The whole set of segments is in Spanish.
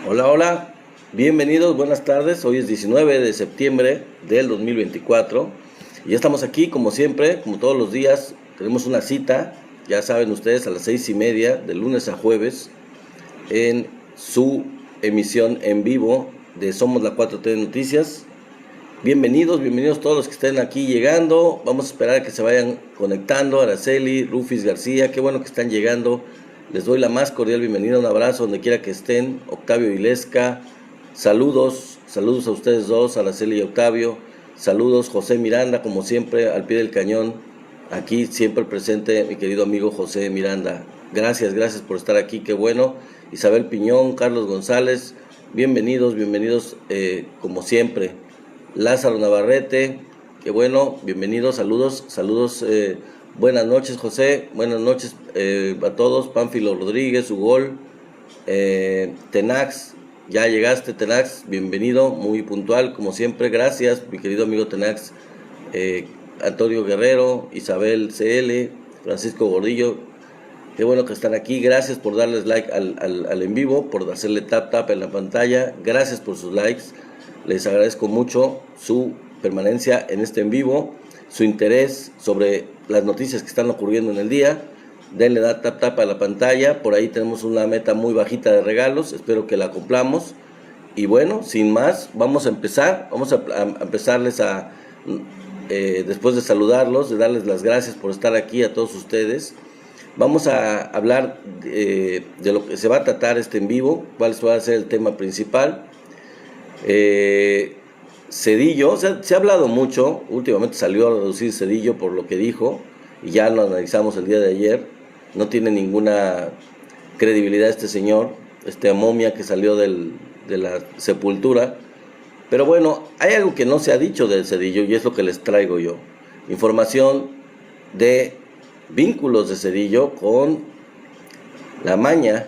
Hola, hola, bienvenidos, buenas tardes. Hoy es 19 de septiembre del 2024 y ya estamos aquí como siempre, como todos los días. Tenemos una cita, ya saben ustedes, a las 6:30 de lunes a jueves en su emisión en vivo de Somos la 4T Noticias. Bienvenidos todos los que estén aquí llegando. Vamos a esperar a que se vayan conectando. Araceli, Rufis García, qué bueno que están llegando. Les doy la más cordial bienvenida, un abrazo donde quiera que estén. Octavio Ilesca, saludos a ustedes dos, Araceli y Octavio. Saludos, José Miranda, como siempre, al pie del cañón. Aquí siempre presente mi querido amigo José Miranda. Gracias por estar aquí, qué bueno. Isabel Piñón, Carlos González, bienvenidos, como siempre. Lázaro Navarrete, qué bueno, bienvenidos, saludos, buenas noches José, buenas noches a todos. Pánfilo Rodríguez, Ugol, Tenax, ya llegaste Tenax, bienvenido, muy puntual como siempre, gracias mi querido amigo Tenax. Antonio Guerrero, Isabel CL, Francisco Gordillo, qué bueno que están aquí, gracias por darles like al en vivo, por hacerle tap en la pantalla, gracias por sus likes. Les agradezco mucho su permanencia en este en vivo, su interés sobre las noticias que están ocurriendo en el día. Denle tap a la pantalla, por ahí tenemos una meta muy bajita de regalos, espero que la cumplamos. Y bueno, sin más, vamos a empezar, empezarles después de saludarlos, de darles las gracias por estar aquí a todos ustedes. Vamos a hablar de lo que se va a tratar este en vivo, cuál va a ser el tema principal. Cedillo, se ha hablado mucho, últimamente salió a reducir Cedillo por lo que dijo, y ya lo analizamos el día de ayer. No tiene ninguna credibilidad este señor, momia que salió de la sepultura. Pero bueno, hay algo que no se ha dicho de Cedillo y es lo que les traigo yo. Información de vínculos de Cedillo con la Maña.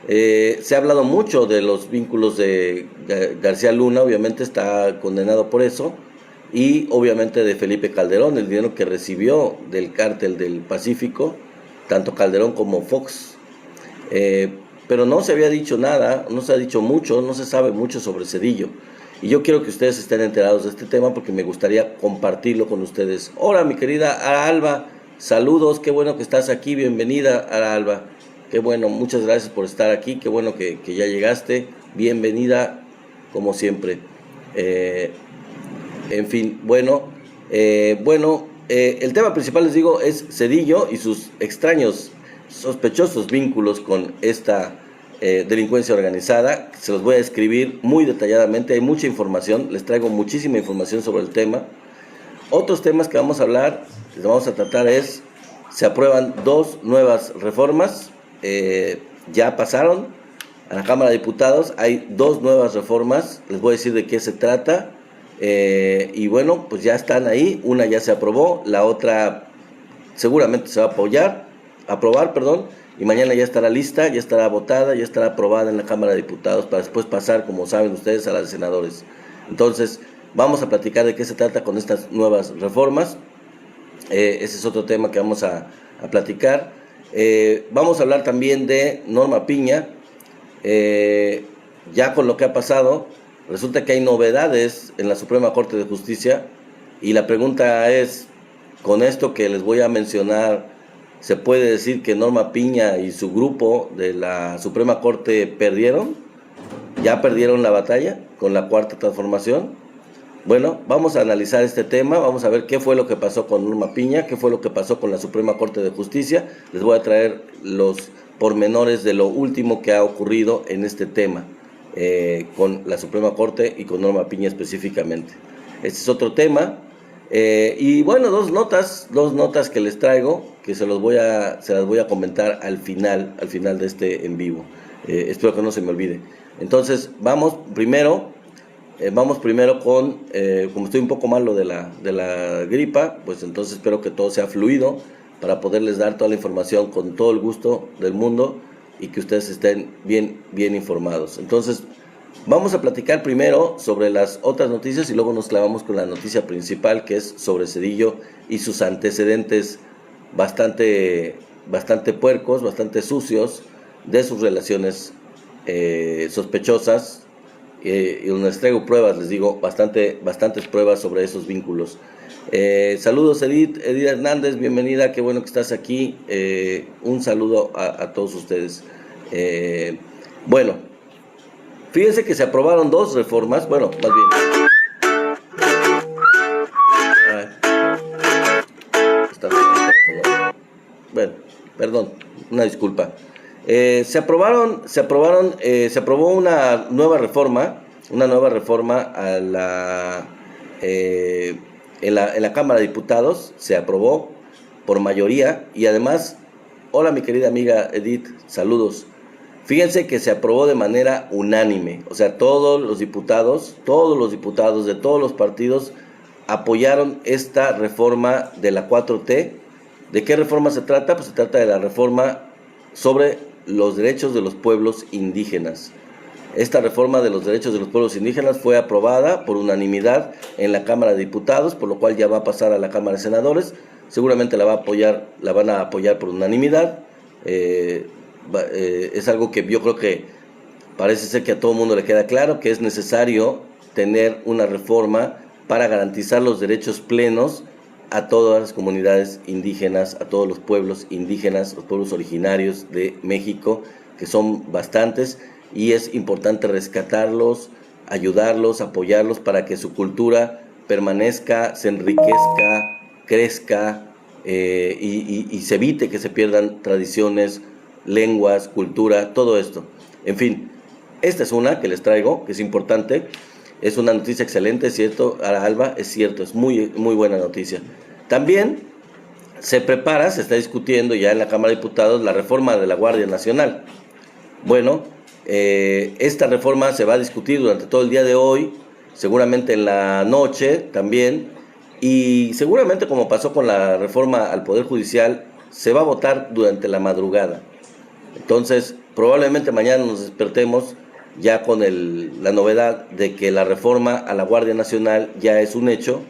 Se ha hablado mucho de los vínculos de García Luna, obviamente está condenado por eso, y obviamente de Felipe Calderón, el dinero que recibió del cártel del Pacífico, tanto Calderón como Fox. Pero no se había dicho nada, no se ha dicho mucho, no se sabe mucho sobre Cedillo. Y yo quiero que ustedes estén enterados de este tema porque me gustaría compartirlo con ustedes. Hola, mi querida Ara Alba, saludos, qué bueno que estás aquí, bienvenida Ara Alba. Qué bueno, muchas gracias por estar aquí, qué bueno que ya llegaste, bienvenida como siempre. En fin, el tema principal, les digo, es Cedillo y sus extraños, sospechosos vínculos con esta delincuencia organizada. Se los voy a describir muy detalladamente, hay mucha información, les traigo muchísima información sobre el tema. Otros temas que vamos a hablar, que vamos a tratar es, se aprueban 2 nuevas reformas. Ya pasaron a la Cámara de Diputados, hay 2 nuevas reformas, les voy a decir de qué se trata, y bueno, pues ya están ahí, una ya se aprobó, la otra seguramente se va a aprobar, y mañana ya estará lista, ya estará votada, ya estará aprobada en la Cámara de Diputados para después pasar, como saben ustedes, a las de senadores. Entonces, vamos a platicar de qué se trata con estas nuevas reformas. Ese es otro tema que vamos a platicar. Vamos a hablar también de Norma Piña. Ya con lo que ha pasado, resulta que hay novedades en la Suprema Corte de Justicia y la pregunta es, con esto que les voy a mencionar, ¿se puede decir que Norma Piña y su grupo de la Suprema Corte perdieron? ¿Ya perdieron la batalla con la Cuarta Transformación? Bueno, vamos a analizar este tema, vamos a ver qué fue lo que pasó con Norma Piña, qué fue lo que pasó con la Suprema Corte de Justicia. Les voy a traer los pormenores de lo último que ha ocurrido en este tema, con la Suprema Corte y con Norma Piña específicamente. Este es otro tema. Y bueno, dos notas que les traigo, que se las voy a comentar al final de este en vivo. Espero que no se me olvide. Entonces, vamos primero con, como estoy un poco malo de la gripa, pues entonces espero que todo sea fluido para poderles dar toda la información con todo el gusto del mundo y que ustedes estén bien informados. Entonces, vamos a platicar primero sobre las otras noticias y luego nos clavamos con la noticia principal, que es sobre Cedillo y sus antecedentes bastante puercos, bastante sucios de sus relaciones sospechosas, y les traigo pruebas, les digo, bastantes pruebas sobre esos vínculos. Saludos Edith Hernández, bienvenida, qué bueno que estás aquí. Un saludo a todos ustedes. Bueno, fíjense que se aprobaron 2 reformas, bueno, más bien. Bueno, perdón, una disculpa. Se aprobó una nueva reforma a en la Cámara de Diputados. Se aprobó por mayoría y además, hola mi querida amiga Edith, saludos. Fíjense que se aprobó de manera unánime, o sea, todos los diputados de todos los partidos apoyaron esta reforma de la 4T. ¿De qué reforma se trata? Pues se trata de la reforma sobre los derechos de los pueblos indígenas. Esta reforma de los derechos de los pueblos indígenas fue aprobada por unanimidad en la Cámara de Diputados, por lo cual ya va a pasar a la Cámara de Senadores. Seguramente la van a apoyar por unanimidad. Es algo que yo creo que parece ser que a todo el mundo le queda claro, que es necesario tener una reforma para garantizar los derechos plenos a todas las comunidades indígenas, a todos los pueblos indígenas, los pueblos originarios de México, que son bastantes, y es importante rescatarlos, ayudarlos, apoyarlos para que su cultura permanezca, se enriquezca, crezca, y se evite que se pierdan tradiciones, lenguas, cultura, todo esto. En fin, esta es una que les traigo, que es importante. Es una noticia excelente, es cierto, Alba, es cierto, es muy buena noticia. También se está discutiendo ya en la Cámara de Diputados la reforma de la Guardia Nacional. Bueno, esta reforma se va a discutir durante todo el día de hoy, seguramente en la noche también, y seguramente como pasó con la reforma al Poder Judicial, se va a votar durante la madrugada. Entonces, probablemente mañana nos despertemos ya con la novedad de que la reforma a la Guardia Nacional ya es un hecho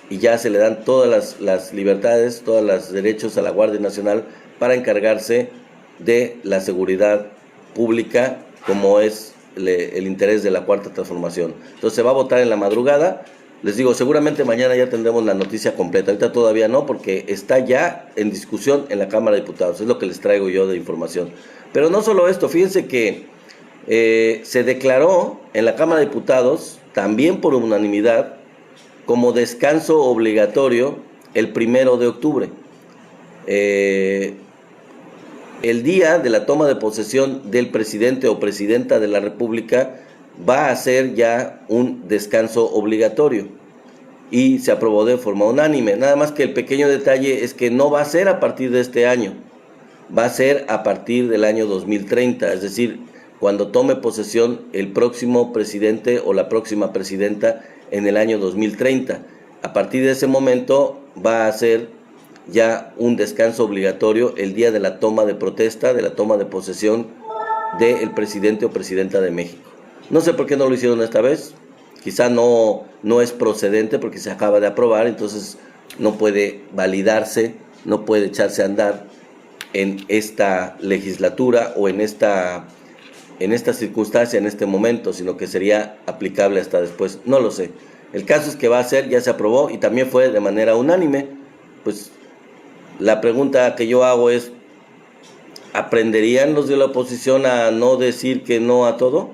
y ya se le dan todas las libertades, todos los derechos a la Guardia Nacional para encargarse de la seguridad pública, como es el interés de la Cuarta Transformación. Entonces se va a votar en la madrugada. Les digo, seguramente mañana ya tendremos la noticia completa. Ahorita todavía no, porque está ya en discusión en la Cámara de Diputados. Es lo que les traigo yo de información. Pero no solo esto, fíjense que se declaró en la Cámara de Diputados, también por unanimidad, como descanso obligatorio el 1 de octubre. El día de la toma de posesión del presidente o presidenta de la República va a ser ya un descanso obligatorio y se aprobó de forma unánime. Nada más que el pequeño detalle es que no va a ser a partir de este año, va a ser a partir del año 2030, es decir, cuando tome posesión el próximo presidente o la próxima presidenta en el año 2030. A partir de ese momento va a ser ya un descanso obligatorio el día de la toma de protesta, de la toma de posesión del presidente o presidenta de México. No sé por qué no lo hicieron esta vez, quizá no es procedente porque se acaba de aprobar, entonces no puede validarse, no puede echarse a andar en esta legislatura o en esta circunstancia, en este momento, sino que sería aplicable hasta después, no lo sé. El caso es que va a ser, ya se aprobó y también fue de manera unánime. Pues la pregunta que yo hago es, ¿aprenderían los de la oposición a no decir que no a todo?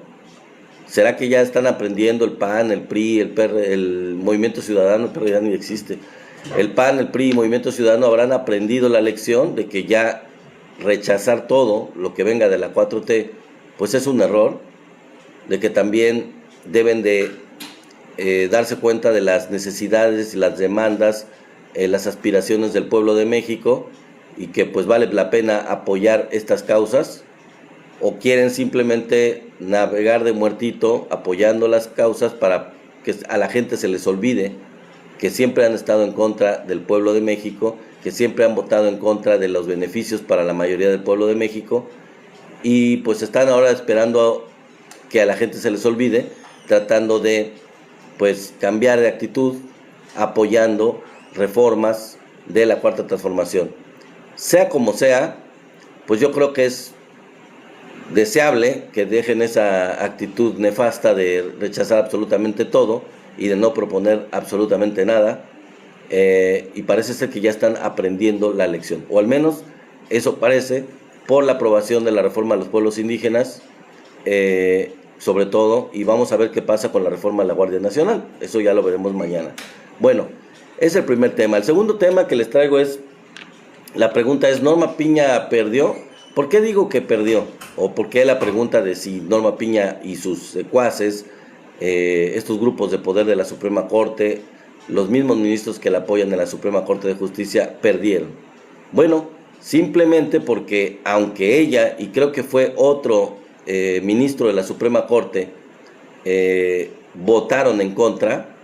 ¿Será que ya están aprendiendo el PAN, el PRI, el Movimiento Ciudadano? El PRI ya ni existe. El PAN, el PRI y Movimiento Ciudadano habrán aprendido la lección de que ya rechazar todo lo que venga de la 4T pues es un error, de que también deben de darse cuenta de las necesidades y las demandas, las aspiraciones del pueblo de México, y que pues vale la pena apoyar estas causas, o quieren simplemente navegar de muertito apoyando las causas para que a la gente se les olvide que siempre han estado en contra del pueblo de México, que siempre han votado en contra de los beneficios para la mayoría del pueblo de México, y pues están ahora esperando que a la gente se les olvide, tratando de pues cambiar de actitud, apoyando reformas de la Cuarta Transformación. Sea como sea, pues yo creo que es deseable que dejen esa actitud nefasta de rechazar absolutamente todo y de no proponer absolutamente nada, y parece ser que ya están aprendiendo la lección, o al menos eso parece, por la aprobación de la reforma a los pueblos indígenas, sobre todo, y vamos a ver qué pasa con la reforma de la Guardia Nacional. Eso ya lo veremos mañana. Bueno, es el primer tema. El segundo tema que les traigo es, la pregunta es, ¿Norma Piña perdió? ¿Por qué digo que perdió? ¿O por qué la pregunta de si Norma Piña y sus secuaces, estos grupos de poder de la Suprema Corte, los mismos ministros que la apoyan en la Suprema Corte de Justicia, perdieron? Bueno, simplemente porque aunque ella, y creo que fue otro ministro de la Suprema Corte, votaron en contra,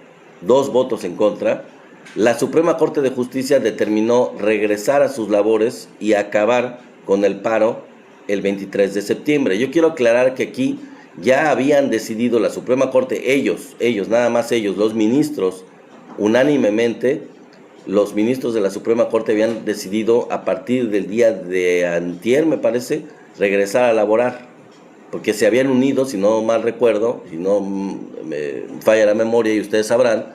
2 votos en contra, la Suprema Corte de Justicia determinó regresar a sus labores y acabar con el paro el 23 de septiembre. Yo quiero aclarar que aquí ya habían decidido la Suprema Corte, ellos, nada más ellos, los ministros, unánimemente, los ministros de la Suprema Corte habían decidido a partir del día de antier, me parece, regresar a laborar, porque se habían unido, si no mal recuerdo, si no me falla la memoria y ustedes sabrán,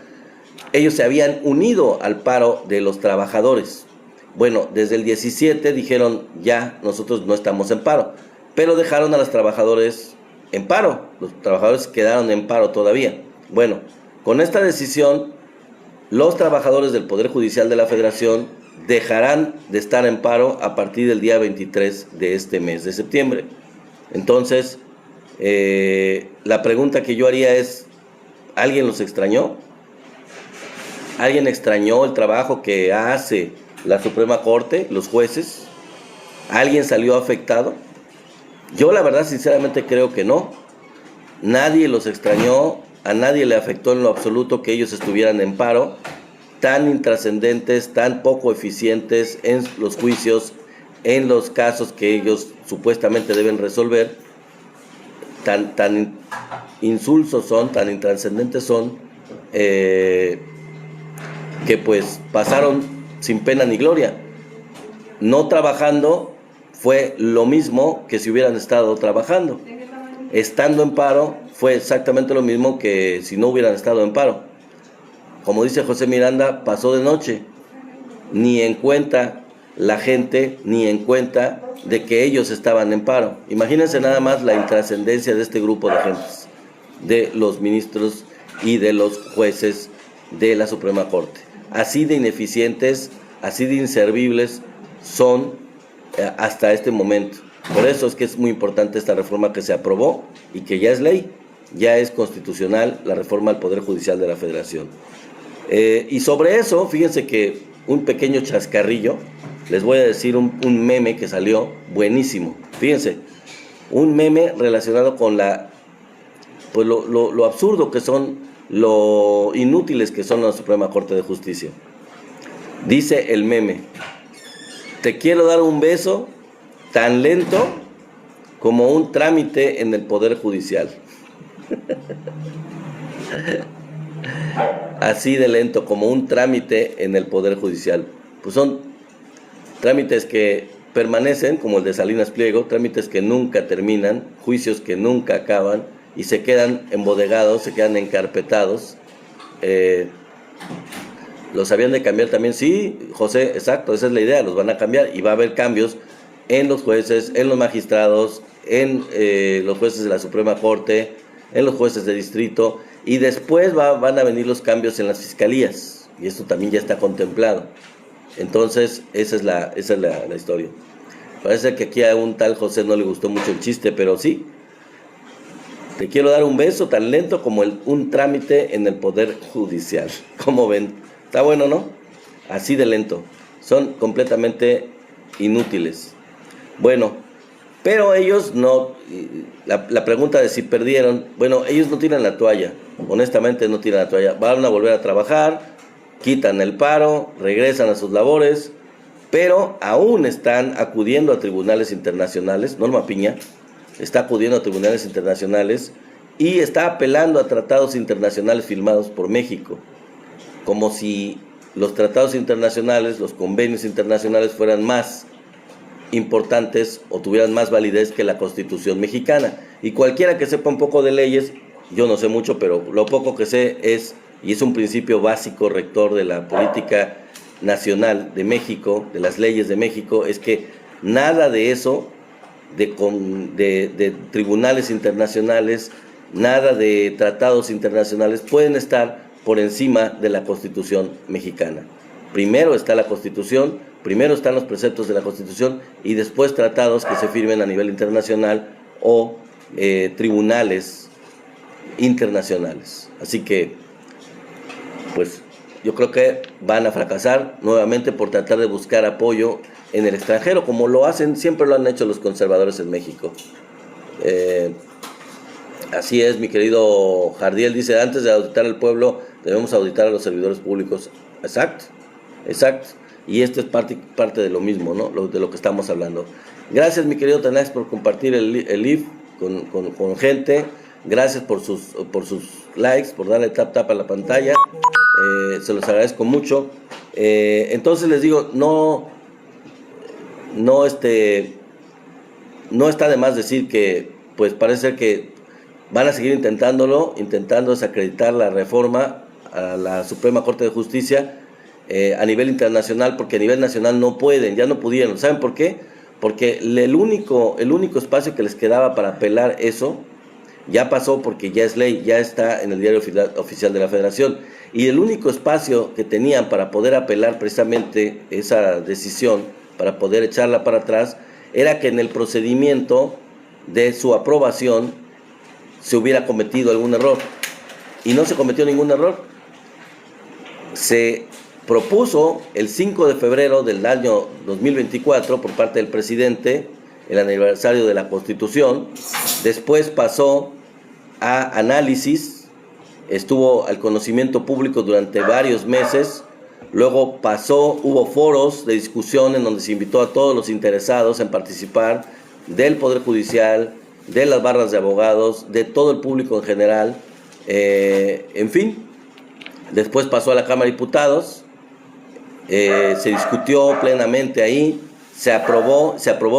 ellos se habían unido al paro de los trabajadores. Bueno, desde el 17 dijeron, ya, nosotros no estamos en paro, pero dejaron a los trabajadores en paro, los trabajadores quedaron en paro todavía. Bueno, con esta decisión, los trabajadores del Poder Judicial de la Federación dejarán de estar en paro a partir del día 23 de este mes de septiembre. Entonces, la pregunta que yo haría es, ¿alguien los extrañó? ¿Alguien extrañó el trabajo que hace la Suprema Corte, los jueces? ¿Alguien salió afectado? Yo la verdad sinceramente creo que no. Nadie los extrañó, a nadie le afectó en lo absoluto que ellos estuvieran en paro, tan intrascendentes, tan poco eficientes en los juicios, en los casos que ellos supuestamente deben resolver, tan insulsos son, tan intrascendentes son, que pues pasaron sin pena ni gloria. No trabajando fue lo mismo que si hubieran estado trabajando. Estando en paro fue exactamente lo mismo que si no hubieran estado en paro. Como dice José Miranda, pasó de noche. Ni en cuenta la gente, ni en cuenta de que ellos estaban en paro. Imagínense nada más la intrascendencia de este grupo de gentes, de los ministros y de los jueces de la Suprema Corte. Así de ineficientes, así de inservibles son hasta este momento. Por eso es que es muy importante esta reforma que se aprobó y que ya es ley, ya es constitucional, la reforma al Poder Judicial de la Federación. Y sobre eso, fíjense que un pequeño chascarrillo, les voy a decir un meme que salió buenísimo. Fíjense, un meme relacionado con pues lo absurdo que son, lo inútiles que son la Suprema Corte de Justicia. Dice el meme: te quiero dar un beso tan lento como un trámite en el Poder Judicial. Así de lento como un trámite en el Poder Judicial. Pues son trámites que permanecen, como el de Salinas Pliego, trámites que nunca terminan, juicios que nunca acaban y se quedan embodegados, se quedan encarpetados. ¿Los habían de cambiar también? Sí, José, exacto, esa es la idea, los van a cambiar y va a haber cambios en los jueces, en los magistrados, en los jueces de la Suprema Corte, en los jueces de distrito, y después van a venir los cambios en las fiscalías, y esto también ya está contemplado. Entonces, esa es la historia. Parece que aquí a un tal José no le gustó mucho el chiste, pero sí. Te quiero dar un beso tan lento como un trámite en el Poder Judicial. ¿Cómo ven? Está bueno, ¿no? Así de lento. Son completamente inútiles. Bueno, pero ellos no, la pregunta de si perdieron, bueno, ellos no tiran la toalla, honestamente no tiran la toalla, van a volver a trabajar, quitan el paro, regresan a sus labores, pero aún están acudiendo a tribunales internacionales. Norma Piña está acudiendo a tribunales internacionales y está apelando a tratados internacionales firmados por México, como si los tratados internacionales, los convenios internacionales fueran más importantes o tuvieran más validez que la Constitución mexicana. Y cualquiera que sepa un poco de leyes, yo no sé mucho, pero lo poco que sé es, y es un principio básico rector de la política nacional de México, de las leyes de México, es que nada de eso, de tribunales internacionales, nada de tratados internacionales pueden estar por encima de la Constitución mexicana. Primero está la Constitución, primero están los preceptos de la Constitución y después tratados que se firmen a nivel internacional o tribunales internacionales. Así que, pues, yo creo que van a fracasar nuevamente por tratar de buscar apoyo en el extranjero, como lo hacen, siempre lo han hecho los conservadores en México. Así es, mi querido Jardiel, dice, antes de auditar al pueblo, debemos auditar a los servidores públicos. Exacto, exacto. Y esto es parte de lo mismo, ¿no? De lo que estamos hablando. Gracias, mi querido Tanax, por compartir el live con gente. Gracias por sus likes, por darle tap a la pantalla. Se los agradezco mucho. Entonces les digo, no está de más decir que, pues parece ser que van a seguir intentando desacreditar la reforma a la Suprema Corte de Justicia a nivel internacional, porque a nivel nacional no pueden, ya no pudieron. ¿Saben por qué? Porque el único espacio que les quedaba para apelar eso ya pasó, porque ya es ley, ya está en el Diario Oficial de la Federación. Y el único espacio que tenían para poder apelar precisamente esa decisión, para poder echarla para atrás, era que en el procedimiento de su aprobación se hubiera cometido algún error. Y no se cometió ningún error. Se propuso el 5 de febrero del año 2024 por parte del presidente, el aniversario de la Constitución. Después pasó a análisis, estuvo al conocimiento público durante varios meses. Luego hubo foros de discusión en donde se invitó a todos los interesados en participar, del Poder Judicial, de las barras de abogados, de todo el público en general, en fin. Después pasó a la Cámara de Diputados, se discutió plenamente ahí, se aprobó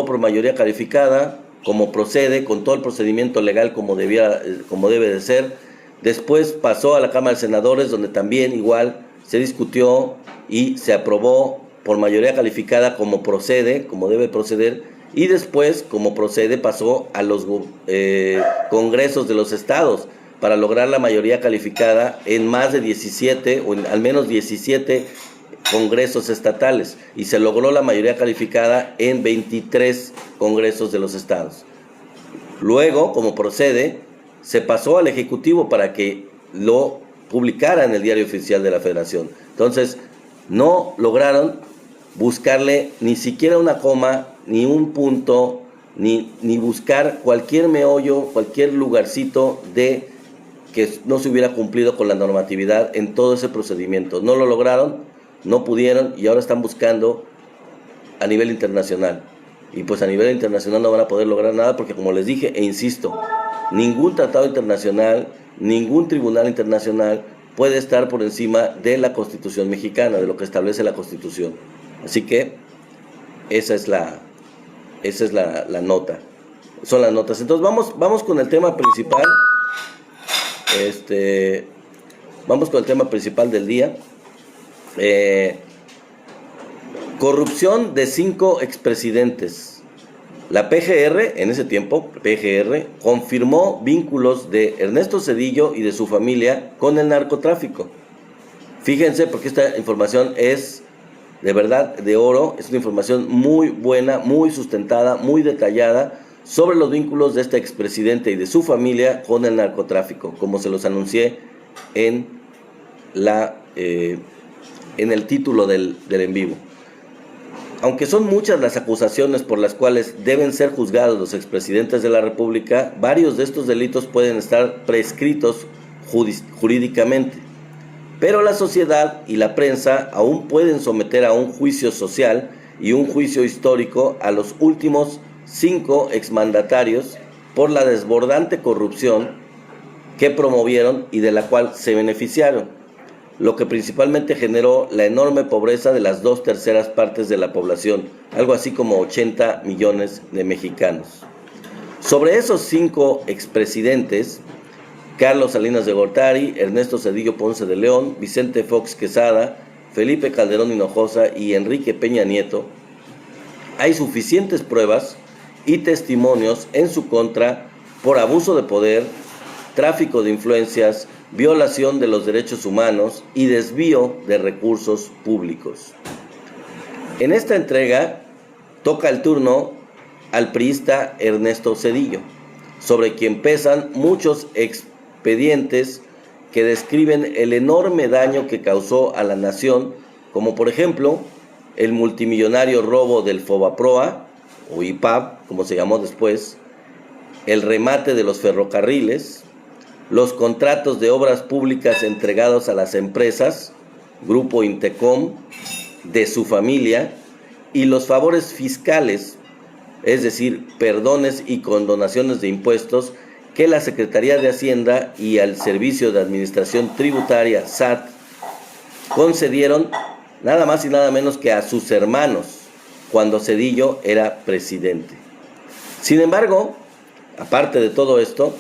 por mayoría calificada, como procede, con todo el procedimiento legal como debe de ser. Después pasó a la Cámara de Senadores, donde también igual se discutió y se aprobó por mayoría calificada como procede, como debe proceder, y después, como procede, pasó a los congresos de los estados para lograr la mayoría calificada en más de 17, o en al menos 17 congresos estatales, y se logró la mayoría calificada en 23 congresos de los estados. Luego, como procede, se pasó al Ejecutivo para que lo publicara en el Diario Oficial de la Federación. Entonces, no lograron buscarle ni siquiera una coma, ni un punto, ni buscar cualquier meollo, cualquier lugarcito de que no se hubiera cumplido con la normatividad en todo ese procedimiento. No lo lograron, no pudieron, y ahora están buscando a nivel internacional. Y pues a nivel internacional no van a poder lograr nada, porque, como les dije e insisto, ningún tratado internacional, ningún tribunal internacional puede estar por encima de la Constitución mexicana, de lo que establece la Constitución. Así que esa es la nota. Son las notas. Entonces vamos con el tema principal. Vamos con el tema principal del día. Corrupción de 5 expresidentes. La PGR, en ese tiempo, PGR, confirmó vínculos de Ernesto Zedillo y de su familia con el narcotráfico. Fíjense, porque esta información es de verdad de oro, es una información muy buena, muy sustentada, muy detallada sobre los vínculos de este expresidente y de su familia con el narcotráfico, como se los anuncié en el título del en vivo. Aunque son muchas las acusaciones por las cuales deben ser juzgados los expresidentes de la República, varios de estos delitos pueden estar prescritos jurídicamente. Pero la sociedad y la prensa aún pueden someter a un juicio social y un juicio histórico a los últimos 5 exmandatarios por la desbordante corrupción que promovieron y de la cual se beneficiaron. lo que principalmente generó la enorme pobreza de las 2/3 partes de la población, algo así como 80 millones de mexicanos. Sobre esos 5 expresidentes, Carlos Salinas de Gortari, Ernesto Zedillo Ponce de León, Vicente Fox Quesada, Felipe Calderón Hinojosa y Enrique Peña Nieto, hay suficientes pruebas y testimonios en su contra por abuso de poder, tráfico de influencias, violación de los derechos humanos y desvío de recursos públicos. En esta entrega toca el turno al priista Ernesto Zedillo, sobre quien pesan muchos expedientes que describen el enorme daño que causó a la nación, como por ejemplo el multimillonario robo del Fobaproa, o IPAB, como se llamó después, el remate de los ferrocarriles, los contratos de obras públicas entregados a las empresas, Grupo Intecom, de su familia, y los favores fiscales, es decir, perdones y condonaciones de impuestos que la Secretaría de Hacienda y el Servicio de Administración Tributaria, SAT, concedieron nada más y nada menos que a sus hermanos cuando Zedillo era presidente. Sin embargo, aparte de todo esto,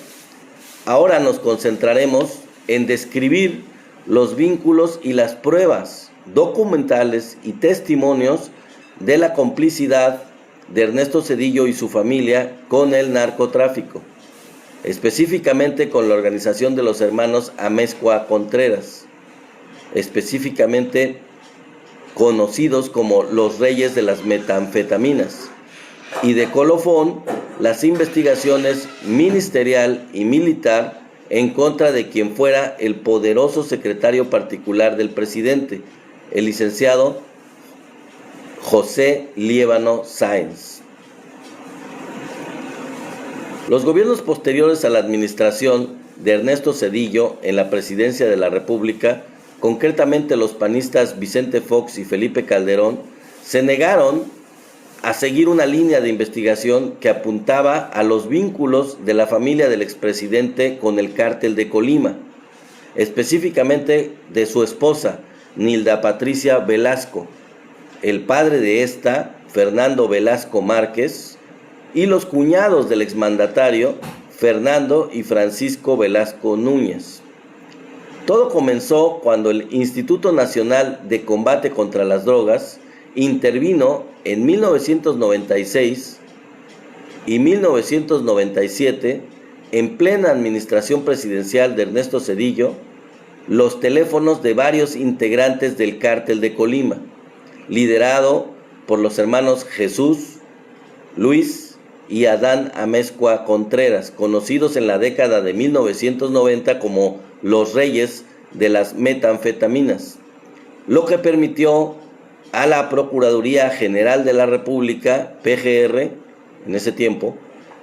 ahora nos concentraremos en describir los vínculos y las pruebas documentales y testimonios de la complicidad de Ernesto Zedillo y su familia con el narcotráfico, específicamente con la organización de los hermanos Amezcua Contreras, específicamente conocidos como los reyes de las metanfetaminas, y de colofón las investigaciones ministerial y militar en contra de quien fuera el poderoso secretario particular del presidente, el licenciado José Liévano Sáenz. Los gobiernos posteriores a la administración de Ernesto Zedillo en la presidencia de la República, concretamente los panistas Vicente Fox y Felipe Calderón, se negaron a seguir una línea de investigación que apuntaba a los vínculos de la familia del expresidente con el cártel de Colima, específicamente de su esposa, Nilda Patricia Velasco, el padre de esta, Fernando Velasco Márquez, y los cuñados del exmandatario, Fernando y Francisco Velasco Núñez. Todo comenzó cuando el Instituto Nacional de Combate contra las Drogas intervino en 1996 y 1997, en plena administración presidencial de Ernesto Zedillo, los teléfonos de varios integrantes del cártel de Colima, liderado por los hermanos Jesús, Luis y Adán Amezcua Contreras, conocidos en la década de 1990 como los reyes de las metanfetaminas, lo que permitió a la Procuraduría General de la República, PGR, en ese tiempo,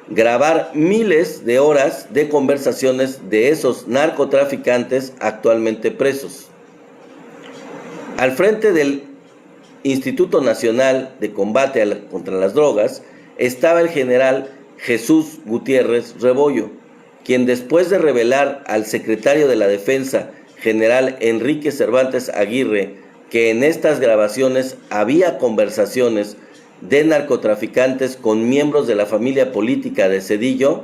grabar miles de horas de conversaciones de esos narcotraficantes actualmente presos. Al frente del Instituto Nacional de Combate contra las Drogas estaba el general Jesús Gutiérrez Rebollo, quien después de revelar al secretario de la Defensa, general Enrique Cervantes Aguirre, que en estas grabaciones había conversaciones de narcotraficantes con miembros de la familia política de Zedillo,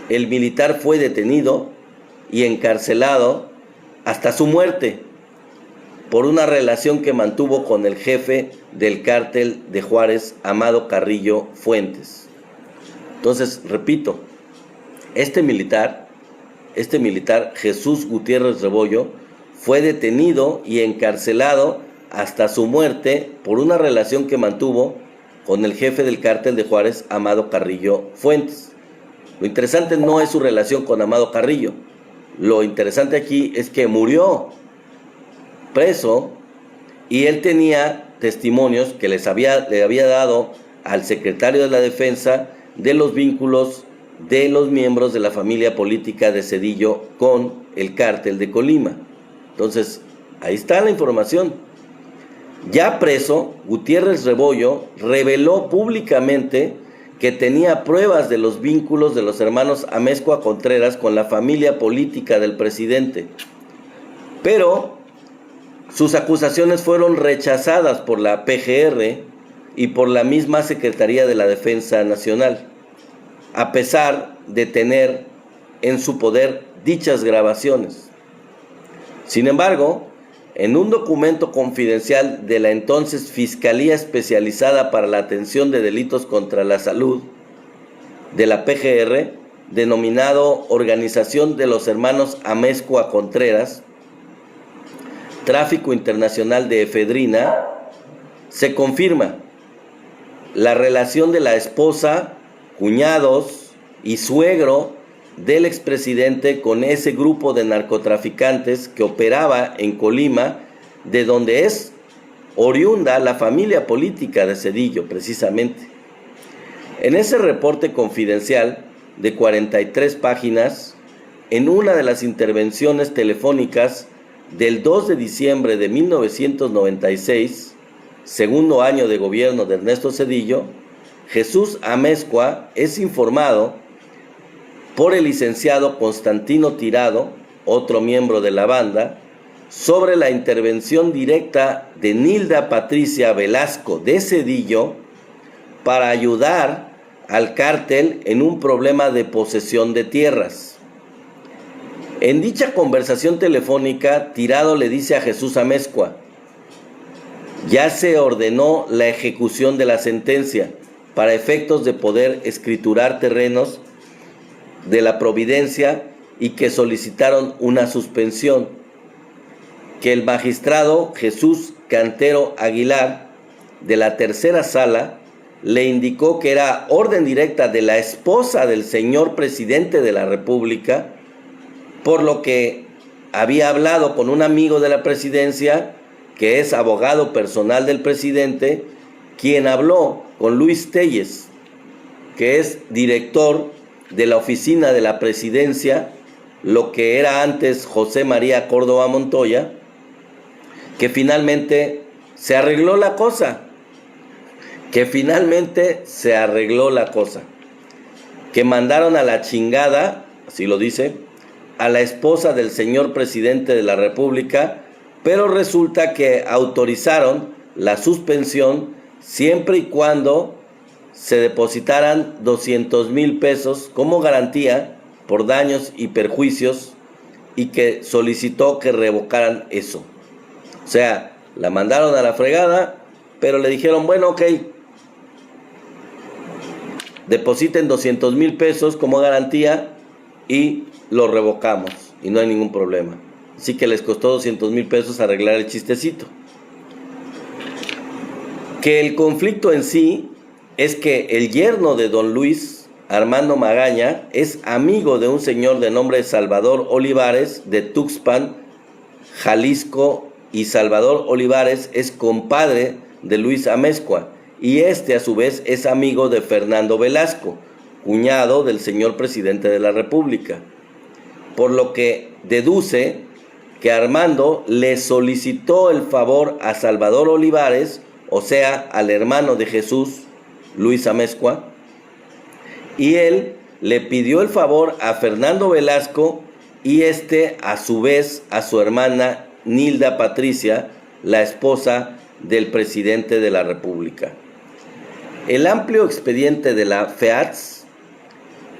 el militar fue detenido y encarcelado hasta su muerte por una relación que mantuvo con el jefe del cártel de Juárez, Amado Carrillo Fuentes. Entonces, repito, este militar, Jesús Gutiérrez Rebollo, fue detenido y encarcelado hasta su muerte por una relación que mantuvo con el jefe del cártel de Juárez, Amado Carrillo Fuentes. Lo interesante no es su relación con Amado Carrillo. Lo interesante aquí es que murió preso y él tenía testimonios que le había dado al secretario de la Defensa de los vínculos de los miembros de la familia política de Zedillo con el cártel de Colima. Entonces, ahí está la información. Ya preso, Gutiérrez Rebollo reveló públicamente que tenía pruebas de los vínculos de los hermanos Amezcua Contreras con la familia política del presidente. Pero sus acusaciones fueron rechazadas por la PGR y por la misma Secretaría de la Defensa Nacional, a pesar de tener en su poder dichas grabaciones. Sin embargo, en un documento confidencial de la entonces Fiscalía Especializada para la Atención de Delitos contra la Salud de la PGR, denominado Organización de los Hermanos Amezcua Contreras, Tráfico Internacional de Efedrina, se confirma la relación de la esposa, cuñados y suegro del expresidente con ese grupo de narcotraficantes que operaba en Colima, de donde es oriunda la familia política de Zedillo, precisamente. En ese reporte confidencial de 43 páginas, en una de las intervenciones telefónicas del 2 de diciembre de 1996, segundo año de gobierno de Ernesto Zedillo, Jesús Amezcua es informado por el licenciado Constantino Tirado, otro miembro de la banda, sobre la intervención directa de Nilda Patricia Velasco de Zedillo para ayudar al cártel en un problema de posesión de tierras. En dicha conversación telefónica, Tirado le dice a Jesús Amezcua: ya se ordenó la ejecución de la sentencia para efectos de poder escriturar terrenos de la Providencia y que solicitaron una suspensión, que el magistrado Jesús Cantero Aguilar de la tercera sala le indicó que era orden directa de la esposa del señor presidente de la República, por lo que había hablado con un amigo de la presidencia, que es abogado personal del presidente, quien habló con Luis Telles, que es director de la oficina de la presidencia, lo que era antes José María Córdoba Montoya, que finalmente se arregló la cosa, que mandaron a la chingada, así lo dice, a la esposa del señor presidente de la República, pero resulta que autorizaron la suspensión siempre y cuando se depositaran 200,000 pesos como garantía por daños y perjuicios, y que solicitó que revocaran eso. O sea, la mandaron a la fregada, pero le dijeron, bueno, ok, depositen 200,000 pesos como garantía y lo revocamos y no hay ningún problema. Así que les costó 200,000 pesos arreglar el chistecito. Que el conflicto en sí es que el yerno de don Luis, Armando Magaña, es amigo de un señor de nombre Salvador Olivares de Tuxpan, Jalisco, y Salvador Olivares es compadre de Luis Amezcua, y este a su vez es amigo de Fernando Velasco, cuñado del señor presidente de la República, por lo que deduce que Armando le solicitó el favor a Salvador Olivares, o sea, al hermano de Jesús, Luis Amezcua, y él le pidió el favor a Fernando Velasco, y este a su vez a su hermana Nilda Patricia, la esposa del presidente de la República. El amplio expediente de la FEATS,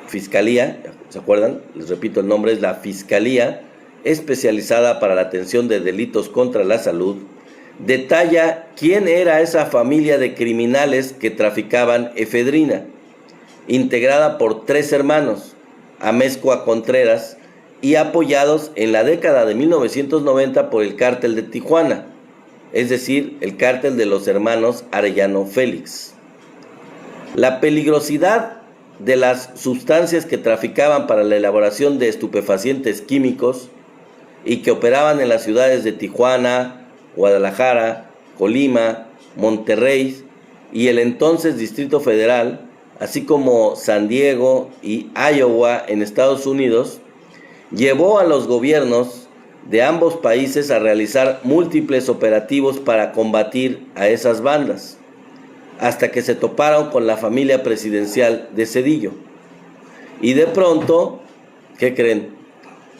Fiscalía, ¿se acuerdan? Les repito, el nombre es la Fiscalía Especializada para la Atención de Delitos contra la Salud, detalla quién era esa familia de criminales que traficaban efedrina, integrada por 3 hermanos, Amezcua Contreras, y apoyados en la década de 1990 por el cártel de Tijuana, es decir, el cártel de los hermanos Arellano Félix. La peligrosidad de las sustancias que traficaban para la elaboración de estupefacientes químicos y que operaban en las ciudades de Tijuana, Guadalajara, Colima, Monterrey y el entonces Distrito Federal, así como San Diego y Iowa en Estados Unidos, llevó a los gobiernos de ambos países a realizar múltiples operativos para combatir a esas bandas, hasta que se toparon con la familia presidencial de Zedillo. Y de pronto, ¿qué creen?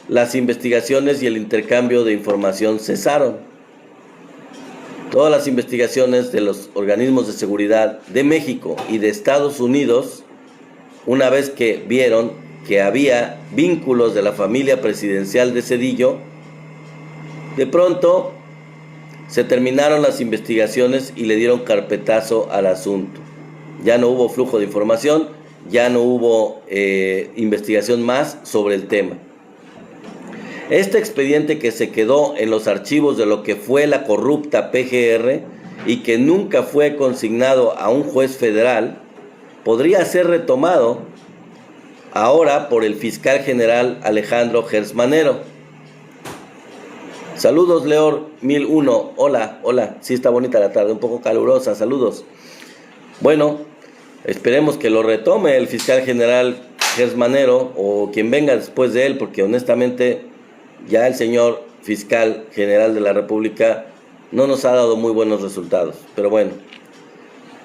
las investigaciones y el intercambio de información cesaron. Todas las investigaciones de los organismos de seguridad de México y de Estados Unidos, una vez que vieron que había vínculos de la familia presidencial de Zedillo, de pronto se terminaron las investigaciones y le dieron carpetazo al asunto. Ya no hubo flujo de información, ya no hubo investigación más sobre el tema. Este expediente, que se quedó en los archivos de lo que fue la corrupta PGR y que nunca fue consignado a un juez federal, podría ser retomado ahora por el fiscal general Alejandro Gers Manero. Saludos, Leor 1001. Hola. Sí, está bonita la tarde, un poco calurosa. Saludos. Bueno, esperemos que lo retome el fiscal general Gers Manero o quien venga después de él, porque honestamente ya el señor fiscal general de la República no nos ha dado muy buenos resultados. Pero bueno,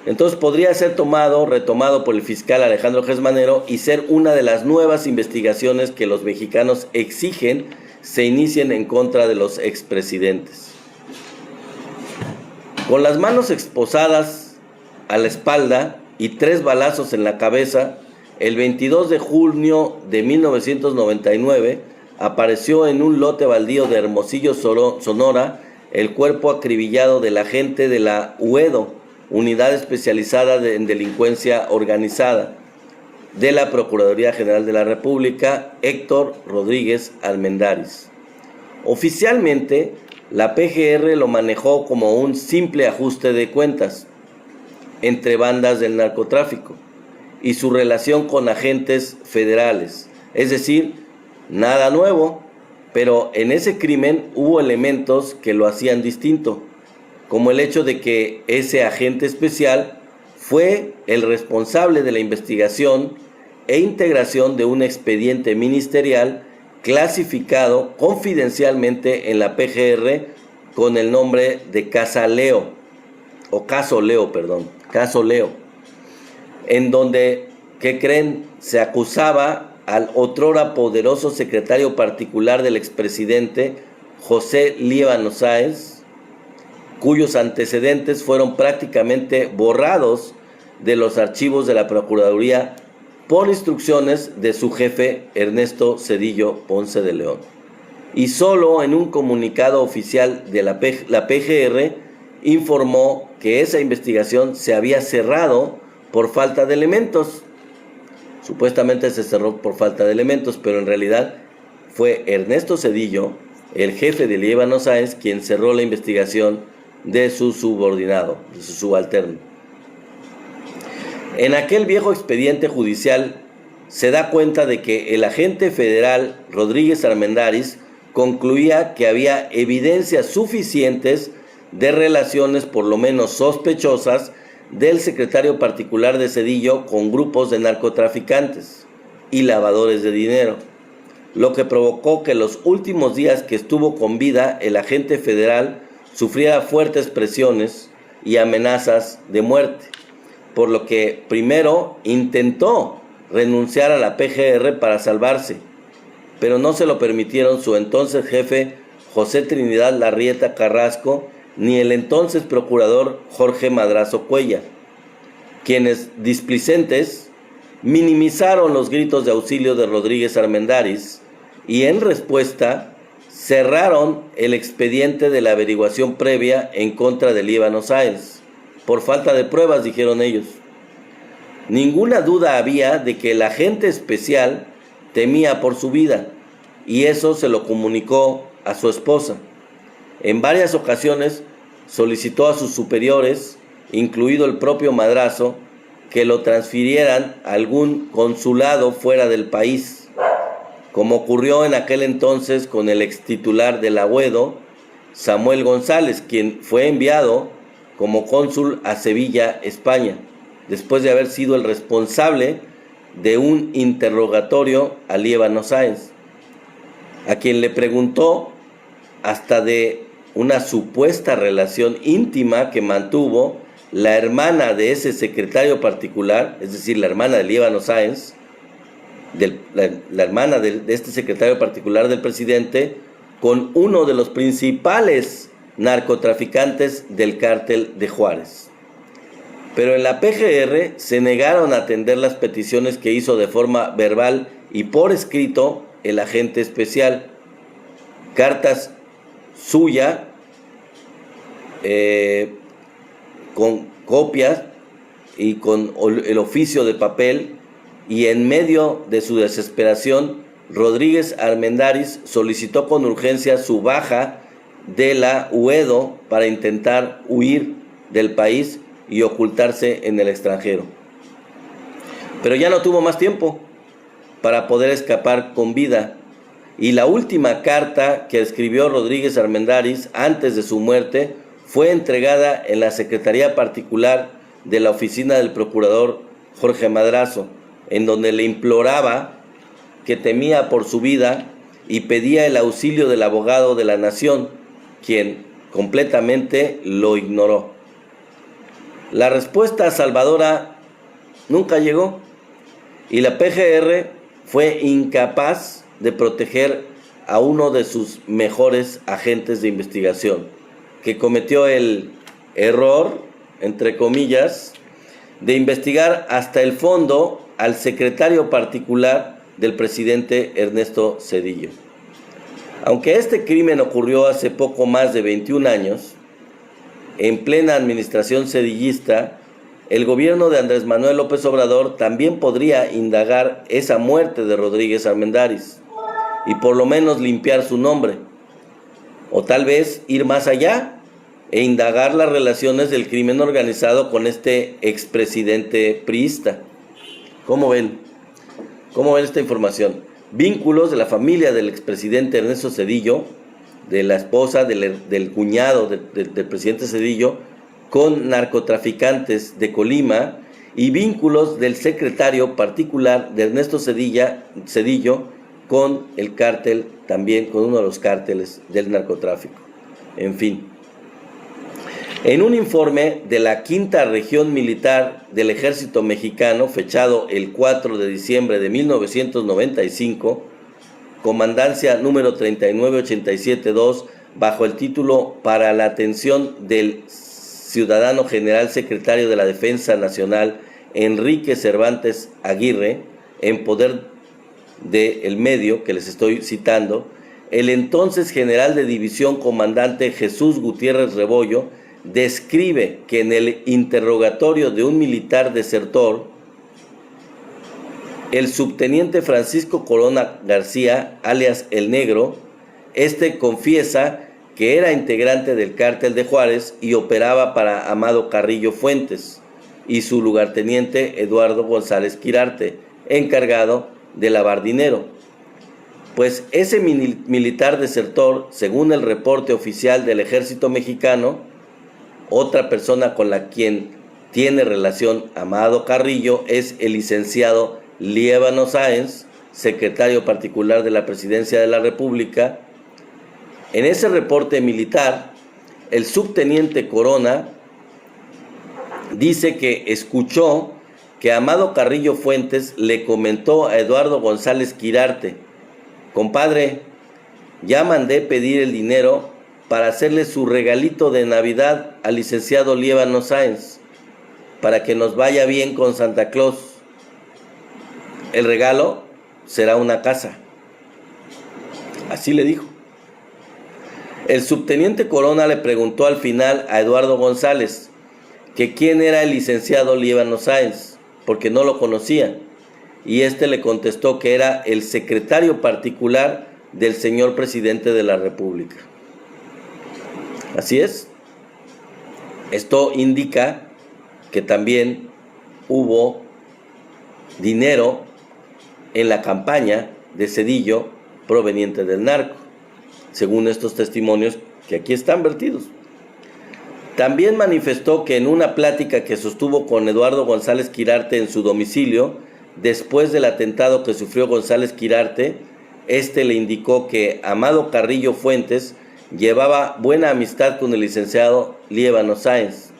entonces podría ser retomado por el fiscal Alejandro Gers Manero y ser una de las nuevas investigaciones que los mexicanos exigen se inicien en contra de los expresidentes. Con las manos esposadas a la espalda y 3 balazos en la cabeza, el 22 de junio de 1999 apareció en un lote baldío de Hermosillo, Sonora, el cuerpo acribillado del agente de la UEDO, Unidad Especializada en Delincuencia Organizada, de la Procuraduría General de la República, Héctor Rodríguez Armendáriz. Oficialmente, la PGR lo manejó como un simple ajuste de cuentas entre bandas del narcotráfico y su relación con agentes federales, es decir, nada nuevo, pero en ese crimen hubo elementos que lo hacían distinto, como el hecho de que ese agente especial fue el responsable de la investigación e integración de un expediente ministerial clasificado confidencialmente en la PGR con el nombre de Caso Leo, en donde, ¿qué creen?, se acusaba al otrora poderoso secretario particular del expresidente José Líbano Sáenz, cuyos antecedentes fueron prácticamente borrados de los archivos de la Procuraduría por instrucciones de su jefe Ernesto Zedillo Ponce de León. Y solo en un comunicado oficial de la PGR informó que esa investigación se había cerrado por falta de elementos. Supuestamente se cerró por falta de elementos, pero en realidad fue Ernesto Zedillo, el jefe de Líbano Sáenz, quien cerró la investigación de su subordinado, de su subalterno. En aquel viejo expediente judicial se da cuenta de que el agente federal Rodríguez Armendáriz concluía que había evidencias suficientes de relaciones por lo menos sospechosas del secretario particular de Zedillo con grupos de narcotraficantes y lavadores de dinero, lo que provocó que los últimos días que estuvo con vida el agente federal sufriera fuertes presiones y amenazas de muerte, por lo que primero intentó renunciar a la PGR para salvarse, pero no se lo permitieron su entonces jefe José Trinidad Larrieta Carrasco ni el entonces procurador Jorge Madrazo Cuellar, quienes displicentes minimizaron los gritos de auxilio de Rodríguez Armendáriz y en respuesta cerraron el expediente de la averiguación previa en contra de Líbano Sáenz. Por falta de pruebas, dijeron ellos. Ninguna duda había de que el agente especial temía por su vida, y eso se lo comunicó a su esposa. En varias ocasiones solicitó a sus superiores, incluido el propio Madrazo, que lo transfirieran a algún consulado fuera del país, como ocurrió en aquel entonces con el extitular de la UEDO, Samuel González, quien fue enviado como cónsul a Sevilla, España, después de haber sido el responsable de un interrogatorio a Líbano Sáenz, a quien le preguntó hasta de una supuesta relación íntima que mantuvo la hermana de ese secretario particular, es decir, la hermana de Líbano Sáenz, la hermana de este secretario particular del presidente, con uno de los principales narcotraficantes del cártel de Juárez. Pero en la PGR se negaron a atender las peticiones que hizo de forma verbal y por escrito el agente especial. Cartas suya con copias y con el oficio de papel, y en medio de su desesperación, Rodríguez Armendáriz solicitó con urgencia su baja de la UEDO para intentar huir del país y ocultarse en el extranjero. Pero ya no tuvo más tiempo para poder escapar con vida, y la última carta que escribió Rodríguez Armendáriz antes de su muerte fue entregada en la Secretaría Particular de la Oficina del Procurador Jorge Madrazo, en donde le imploraba, que temía por su vida y pedía el auxilio del abogado de la nación, quien completamente lo ignoró. La respuesta salvadora nunca llegó y la PGR fue incapaz de proteger a uno de sus mejores agentes de investigación, que cometió el error, entre comillas, de investigar hasta el fondo al secretario particular del presidente Ernesto Zedillo. Aunque este crimen ocurrió hace poco más de 21 años, en plena administración zedillista, el gobierno de Andrés Manuel López Obrador también podría indagar esa muerte de Rodríguez Armendáriz y por lo menos limpiar su nombre, o tal vez ir más allá e indagar las relaciones del crimen organizado con este expresidente priista. ¿Cómo ven? ¿Cómo ven esta información? Vínculos de la familia del expresidente Ernesto Zedillo, de la esposa del cuñado del presidente Zedillo, con narcotraficantes de Colima, y vínculos del secretario particular de Ernesto Zedillo con el cártel, también con uno de los cárteles del narcotráfico. En fin. En un informe de la Quinta Región Militar del Ejército Mexicano, fechado el 4 de diciembre de 1995, Comandancia número 39872, bajo el título Para la atención del Ciudadano General Secretario de la Defensa Nacional, Enrique Cervantes Aguirre, en poder del medio que les estoy citando, el entonces general de división comandante Jesús Gutiérrez Rebollo describe que en el interrogatorio de un militar desertor, el subteniente Francisco Corona García, alias El Negro, confiesa que era integrante del cártel de Juárez y operaba para Amado Carrillo Fuentes y su lugarteniente Eduardo González Quirarte, encargado de lavar dinero. Pues ese militar desertor, según el reporte oficial del Ejército Mexicano, otra persona con la quien tiene relación Amado Carrillo es el licenciado Líbano Sáenz, secretario particular de la Presidencia de la República. En ese reporte militar, el subteniente Corona dice que escuchó que Amado Carrillo Fuentes le comentó a Eduardo González Quirarte: compadre, ya mandé pedir el dinero para hacerle su regalito de Navidad al licenciado Líbano Sáenz, para que nos vaya bien con Santa Claus. El regalo será una casa. Así le dijo. El subteniente Corona le preguntó al final a Eduardo González que quién era el licenciado Líbano Sáenz, porque no lo conocía, y le contestó que era el secretario particular del señor presidente de la República. Así es. Esto indica que también hubo dinero en la campaña de Zedillo proveniente del narco, según estos testimonios que aquí están vertidos. También manifestó que en una plática que sostuvo con Eduardo González Quirarte en su domicilio, después del atentado que sufrió González Quirarte, le indicó que Amado Carrillo Fuentes llevaba buena amistad con el licenciado Líbano Sáenz.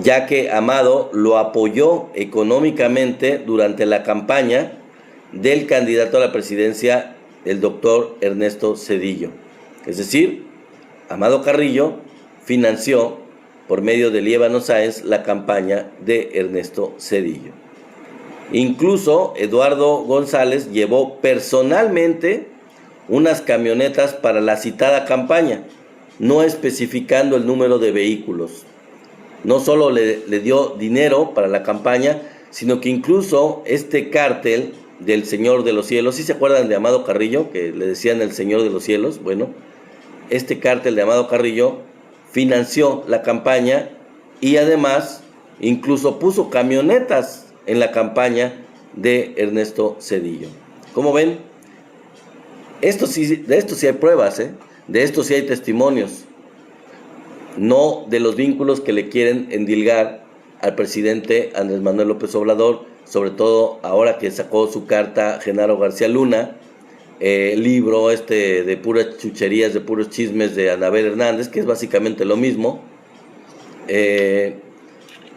ya que Amado lo apoyó económicamente durante la campaña del candidato a la presidencia, el doctor Ernesto Zedillo. Es decir, Amado Carrillo financió por medio de Líbano Sáenz la campaña de Ernesto Zedillo. Incluso Eduardo González llevó personalmente unas camionetas para la citada campaña, no especificando el número de vehículos. No solo le dio dinero para la campaña, sino que incluso este cártel del Señor de los Cielos, ¿sí se acuerdan de Amado Carrillo, que le decían el Señor de los Cielos? Bueno, este cártel de Amado Carrillo financió la campaña y además incluso puso camionetas en la campaña de Ernesto Zedillo. ¿Cómo ven? De esto sí hay pruebas, de esto sí hay testimonios, no de los vínculos que le quieren endilgar al presidente Andrés Manuel López Obrador, sobre todo ahora que sacó su carta Genaro García Luna, libro de puras chucherías, de puros chismes de Anabel Hernández, que es básicamente lo mismo.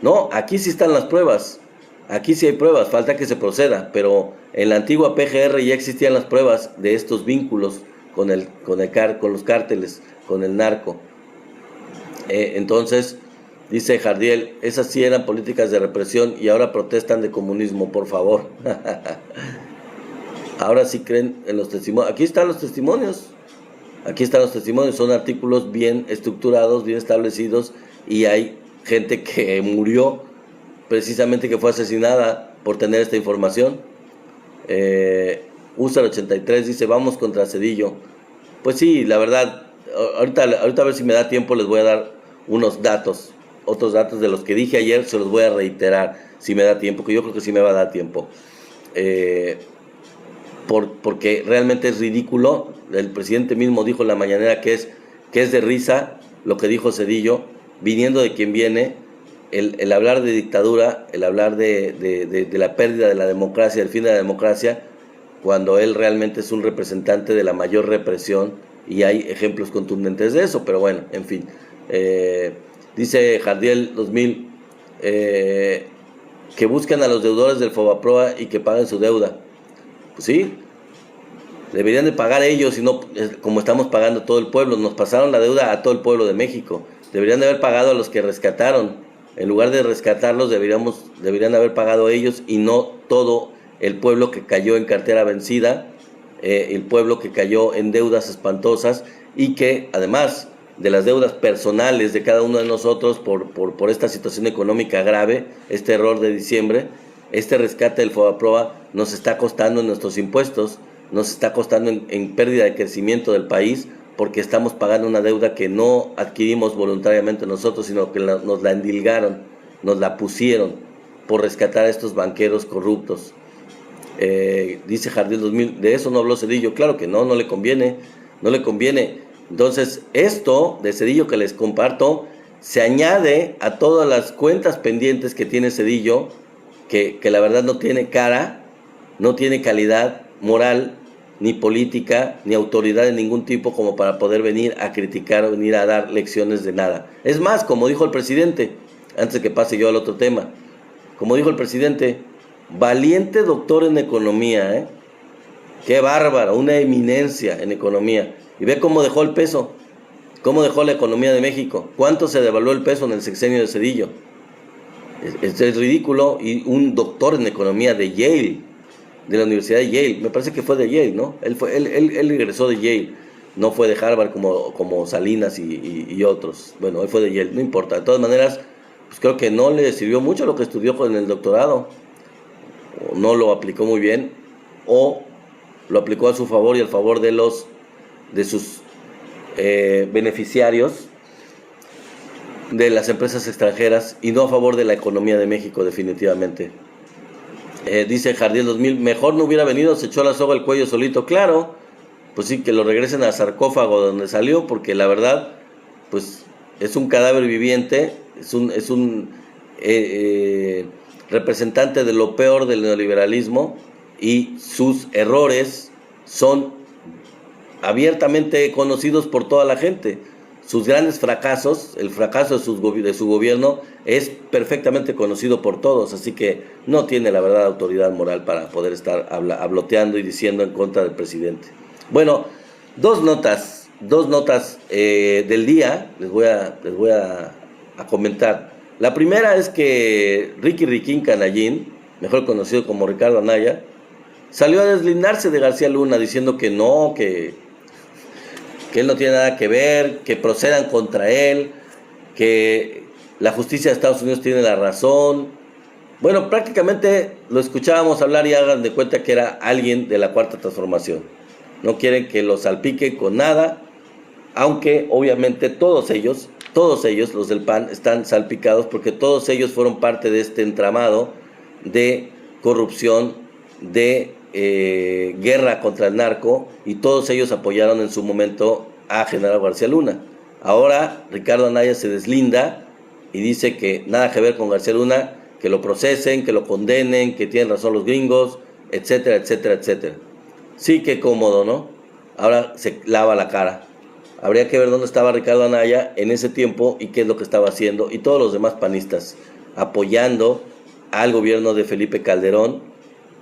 No, aquí sí están las pruebas, aquí sí hay pruebas, falta que se proceda, pero en la antigua PGR ya existían las pruebas de estos vínculos con los cárteles, con el narco. Entonces, dice Jardiel, esas sí eran políticas de represión y ahora protestan de comunismo, por favor. Ahora sí creen en los testimonios. Aquí están los testimonios. Son artículos bien estructurados, bien establecidos, y hay gente que murió precisamente, que fue asesinada por tener esta información. User 83 dice, vamos contra Zedillo. Pues sí, la verdad, ahorita a ver si me da tiempo, les voy a dar unos datos, otros datos de los que dije ayer, se los voy a reiterar si me da tiempo, que yo creo que sí me va a dar tiempo. Porque realmente es ridículo. El presidente mismo dijo en la mañanera que es de risa lo que dijo Zedillo, viniendo de quien viene, el hablar de dictadura, el hablar de la pérdida de la democracia, del fin de la democracia, cuando él realmente es un representante de la mayor represión, y hay ejemplos contundentes de eso. Pero bueno, en fin. Dice Jardiel 2000, que buscan a los deudores del Fobaproa y que paguen su deuda. Pues sí, deberían de pagar ellos, y no como estamos pagando todo el pueblo. Nos pasaron la deuda a todo el pueblo de México. Deberían de haber pagado a los que rescataron. En lugar de rescatarlos, deberían haber pagado ellos, y no todo el pueblo que cayó en cartera vencida, el pueblo que cayó en deudas espantosas, y que además de las deudas personales de cada uno de nosotros por esta situación económica grave, este error de diciembre, este rescate del Fobaproa nos está costando en nuestros impuestos, nos está costando en pérdida de crecimiento del país, porque estamos pagando una deuda que no adquirimos voluntariamente nosotros, sino que nos la endilgaron, nos la pusieron por rescatar a estos banqueros corruptos. Dice Jardín 2000, de eso no habló Zedillo. Claro que no le conviene. Entonces, esto de Zedillo que les comparto se añade a todas las cuentas pendientes que tiene Zedillo, que la verdad no tiene cara, no tiene calidad moral, ni política, ni autoridad de ningún tipo como para poder venir a criticar o venir a dar lecciones de nada. Es más, como dijo el presidente, antes de que pase yo al otro tema, como dijo el presidente, valiente doctor en economía, qué bárbaro, una eminencia en economía. Y ve cómo dejó el peso, cómo dejó la economía de México, cuánto se devaluó el peso en el sexenio de Zedillo. Es ridículo. Y un doctor en economía de Yale, de la Universidad de Yale, me parece que fue de Yale, ¿no? Él egresó de Yale, no fue de Harvard como Salinas y otros. Bueno, él fue de Yale, no importa. De todas maneras, pues creo que no le sirvió mucho lo que estudió con el doctorado, o no lo aplicó muy bien, o lo aplicó a su favor y al favor de sus beneficiarios de las empresas extranjeras, y no a favor de la economía de México, definitivamente. Dice Jardiel 2000, mejor no hubiera venido, se echó la soga al cuello solito. Claro, pues sí, que lo regresen al sarcófago donde salió, porque la verdad, pues es un cadáver viviente, es un representante de lo peor del neoliberalismo, y sus errores son abiertamente conocidos por toda la gente. sus grandes fracasos, el fracaso de su gobierno es perfectamente conocido por todos, así que no tiene la verdad autoridad moral para poder estar habloteando y diciendo en contra del presidente. Bueno, dos notas del día les voy a comentar. La primera es que Ricky Riquín Canallín, mejor conocido como Ricardo Anaya, salió a deslindarse de García Luna diciendo que no, que él no tiene nada que ver, que procedan contra él, que la justicia de Estados Unidos tiene la razón. Bueno, prácticamente lo escuchábamos hablar y hagan de cuenta que era alguien de la Cuarta Transformación. No quieren que lo salpiquen con nada, aunque obviamente todos ellos, los del PAN, están salpicados porque todos ellos fueron parte de este entramado de corrupción, de guerra contra el narco, y todos ellos apoyaron en su momento a Genaro García Luna. Ahora Ricardo Anaya se deslinda y dice que nada que ver con García Luna, que lo procesen, que lo condenen, que tienen razón los gringos, etcétera, etcétera, etcétera. Sí, qué cómodo, ¿no? Ahora se lava la cara. Habría que ver dónde estaba Ricardo Anaya en ese tiempo y qué es lo que estaba haciendo, y todos los demás panistas apoyando al gobierno de Felipe Calderón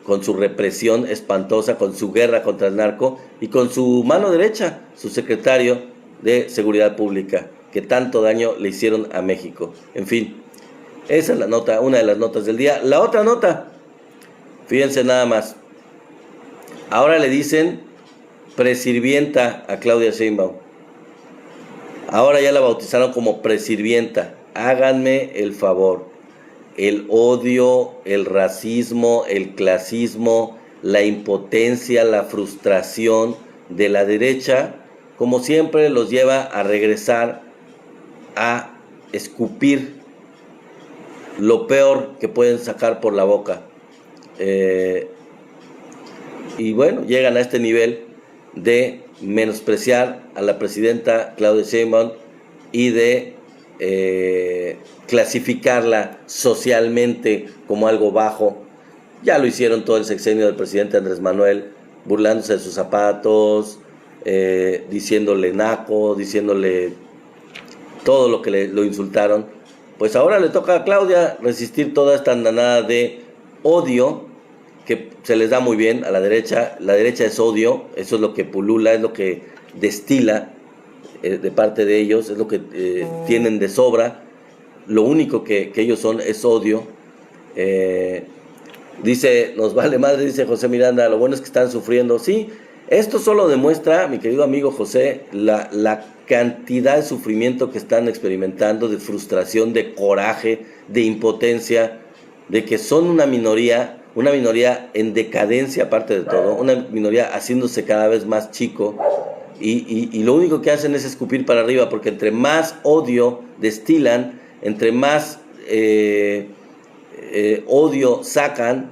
con su represión espantosa, con su guerra contra el narco y con su mano derecha, su secretario de Seguridad Pública, que tanto daño le hicieron a México. En fin, esa es la nota, una de las notas del día. La otra nota, fíjense nada más, ahora le dicen presirvienta a Claudia Sheinbaum. Ahora ya la bautizaron como presirvienta. Háganme el favor. El odio, el racismo, el clasismo, la impotencia, la frustración de la derecha, como siempre, los lleva a regresar a escupir lo peor que pueden sacar por la boca. Y bueno, llegan a este nivel de menospreciar a la presidenta Claudia Sheinbaum y de clasificarla socialmente como algo bajo. Ya lo hicieron todo el sexenio del presidente Andrés Manuel, burlándose de sus zapatos, diciéndole naco, diciéndole todo lo que lo insultaron. Pues ahora le toca a Claudia resistir toda esta andanada de odio que se les da muy bien a la derecha. La derecha es odio, eso es lo que pulula, es lo que destila de parte de ellos, es lo que tienen de sobra. Lo único que ellos son es odio. Dice, nos vale madre, dice José Miranda, lo bueno es que están sufriendo. Sí, esto solo demuestra, mi querido amigo José, la cantidad de sufrimiento que están experimentando, de frustración, de coraje, de impotencia, de que son una minoría en decadencia aparte de todo, una minoría haciéndose cada vez más chico, y lo único que hacen es escupir para arriba, porque entre más odio destilan, entre más odio sacan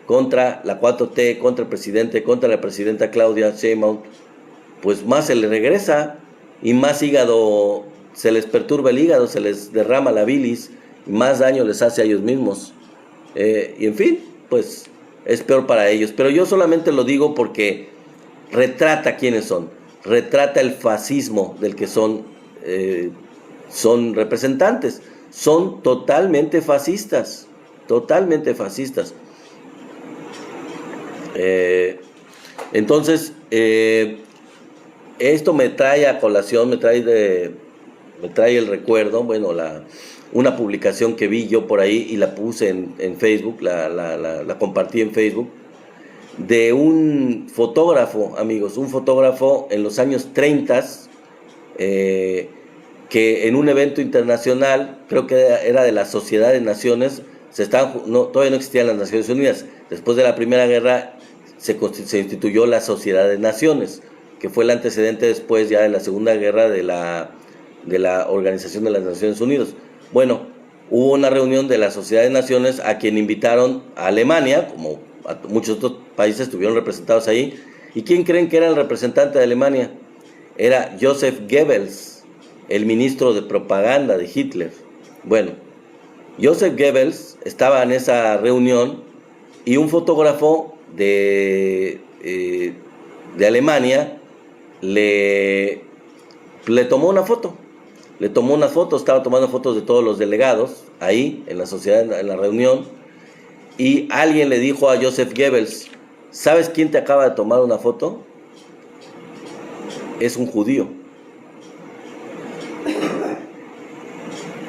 contra la 4T, contra el presidente, contra la presidenta Claudia Sheinbaum, pues más se les regresa y más hígado, se les perturba el hígado, se les derrama la bilis, y más daño les hace a ellos mismos. Y en fin, pues es peor para ellos. Pero yo solamente lo digo porque retrata quiénes son, retrata el fascismo del que son representantes. Son totalmente fascistas, totalmente fascistas. Entonces, esto me trae a colación, me trae el recuerdo, bueno, una publicación que vi yo por ahí y la puse en Facebook, la compartí en Facebook, de un fotógrafo, amigos, un fotógrafo en los años 30, que en un evento internacional, creo que era de la Sociedad de Naciones, todavía no existían las Naciones Unidas. Después de la Primera Guerra se instituyó la Sociedad de Naciones, que fue el antecedente después ya de la Segunda Guerra de la Organización de las Naciones Unidas. Bueno, hubo una reunión de la Sociedad de Naciones a quien invitaron a Alemania, como a muchos otros países estuvieron representados ahí. ¿Y quién creen que era el representante de Alemania? Era Joseph Goebbels, el ministro de propaganda de Hitler. Bueno, Joseph Goebbels estaba en esa reunión y un fotógrafo de Alemania le tomó una foto le tomó una foto, estaba tomando fotos de todos los delegados, ahí, en la sociedad, en la reunión, y alguien le dijo a Joseph Goebbels, ¿sabes quién te acaba de tomar una foto? Es un judío.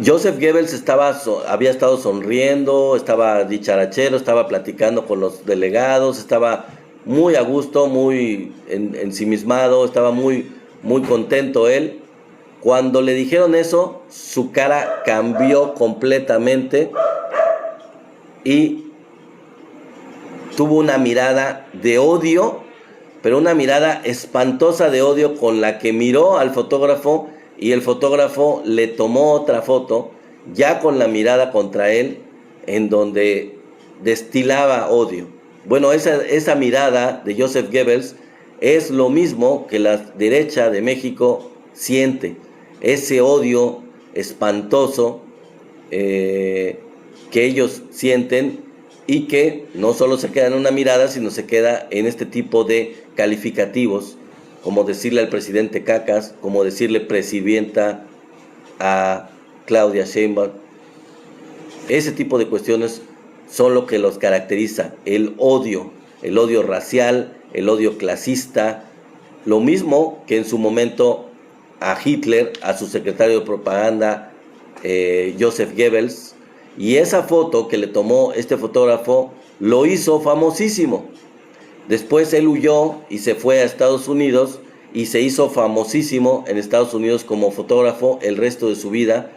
Joseph Goebbels había estado sonriendo, estaba dicharachero, estaba platicando con los delegados, estaba muy a gusto, muy ensimismado, estaba muy contento él. Cuando le dijeron eso, su cara cambió completamente y tuvo una mirada de odio, pero una mirada espantosa de odio con la que miró al fotógrafo, y el fotógrafo le tomó otra foto, ya con la mirada contra él, en donde destilaba odio. Bueno, esa mirada de Joseph Goebbels es lo mismo que la derecha de México siente, ese odio espantoso que ellos sienten, y que no solo se queda en una mirada, sino se queda en este tipo de calificativos, como decirle al presidente cacas, como decirle presidenta a Claudia Sheinbaum. Ese tipo de cuestiones son lo que los caracteriza, el odio racial, el odio clasista, lo mismo que en su momento a Hitler, a su secretario de propaganda, Joseph Goebbels. Y esa foto que le tomó este fotógrafo lo hizo famosísimo. Después él huyó y se fue a Estados Unidos y se hizo famosísimo en Estados Unidos como fotógrafo el resto de su vida.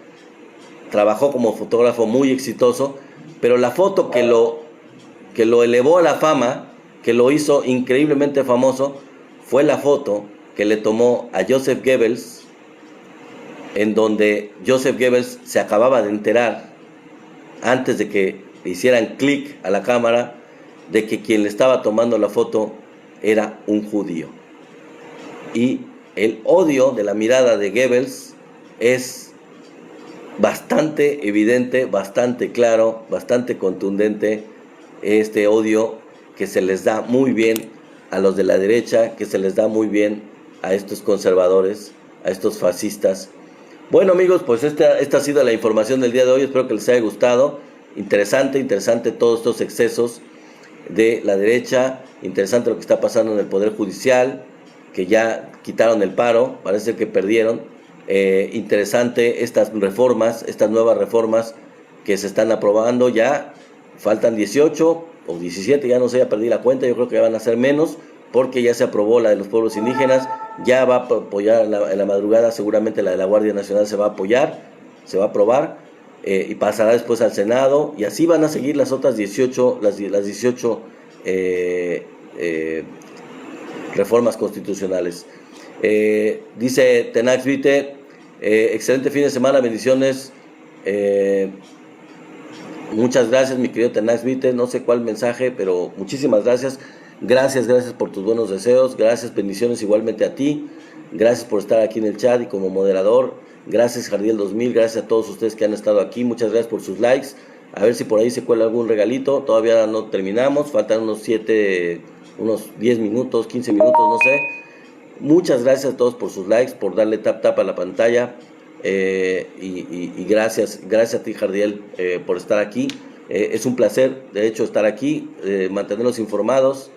Trabajó como fotógrafo muy exitoso, pero la foto que lo elevó a la fama, que lo hizo increíblemente famoso, fue la foto que le tomó a Joseph Goebbels, en donde Joseph Goebbels se acababa de enterar, antes de que le hicieran clic a la cámara, de que quien le estaba tomando la foto era un judío. Y el odio de la mirada de Goebbels es bastante evidente, bastante claro, bastante contundente, este odio que se les da muy bien a los de la derecha, que se les da muy bien a estos conservadores, a estos fascistas. Bueno, amigos, pues esta ha sido la información del día de hoy. Espero que les haya gustado. Interesante todos estos excesos de la derecha. Interesante lo que está pasando en el Poder Judicial, que ya quitaron el paro, parece que perdieron. Interesante estas reformas, estas nuevas reformas que se están aprobando. Ya faltan 18 o 17, ya no sé, ya perdí la cuenta. Yo creo que ya van a ser menos, porque ya se aprobó la de los pueblos indígenas. Ya va a apoyar en la madrugada, seguramente la de la Guardia Nacional se va a apoyar, se va a aprobar, y pasará después al Senado, y así van a seguir las otras 18, las 18 reformas constitucionales. Dice Tenax Vite, excelente fin de semana, bendiciones. Muchas gracias, mi querido Tenax Vite, no sé cuál mensaje, pero muchísimas gracias. Gracias por tus buenos deseos, gracias, bendiciones igualmente a ti, gracias por estar aquí en el chat y como moderador, gracias Jardiel 2000, gracias a todos ustedes que han estado aquí, muchas gracias por sus likes. A ver si por ahí se cuela algún regalito, todavía no terminamos, faltan unos 10 minutos, 15 minutos, no sé. Muchas gracias a todos por sus likes, por darle tap a la pantalla, y gracias a ti Jardiel, por estar aquí. Es un placer, de hecho, estar aquí, mantenerlos informados,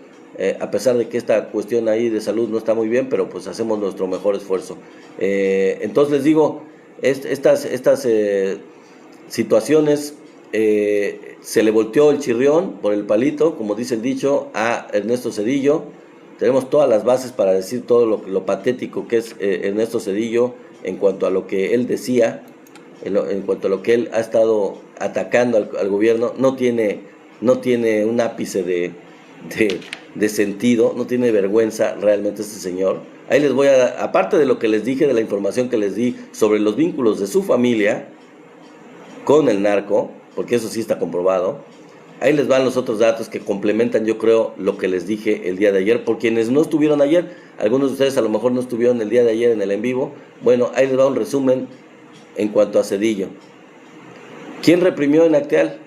a pesar de que esta cuestión ahí de salud no está muy bien, pero pues hacemos nuestro mejor esfuerzo. Entonces les digo, estas situaciones, se le volteó el chirrión por el palito, como dice el dicho, a Ernesto Zedillo. Tenemos todas las bases para decir todo lo patético que es Ernesto Zedillo en cuanto a lo que él decía, en cuanto a lo que él ha estado atacando al gobierno. No tiene un ápice de sentido, no tiene vergüenza realmente este señor. Ahí les voy a dar, aparte de lo que les dije, de la información que les di sobre los vínculos de su familia con el narco, porque eso sí está comprobado, ahí les van los otros datos que complementan, yo creo, lo que les dije el día de ayer. Por quienes no estuvieron ayer, algunos de ustedes a lo mejor no estuvieron el día de ayer en el en vivo, bueno, ahí les va un resumen en cuanto a Zedillo. ¿Quién reprimió en Acteal?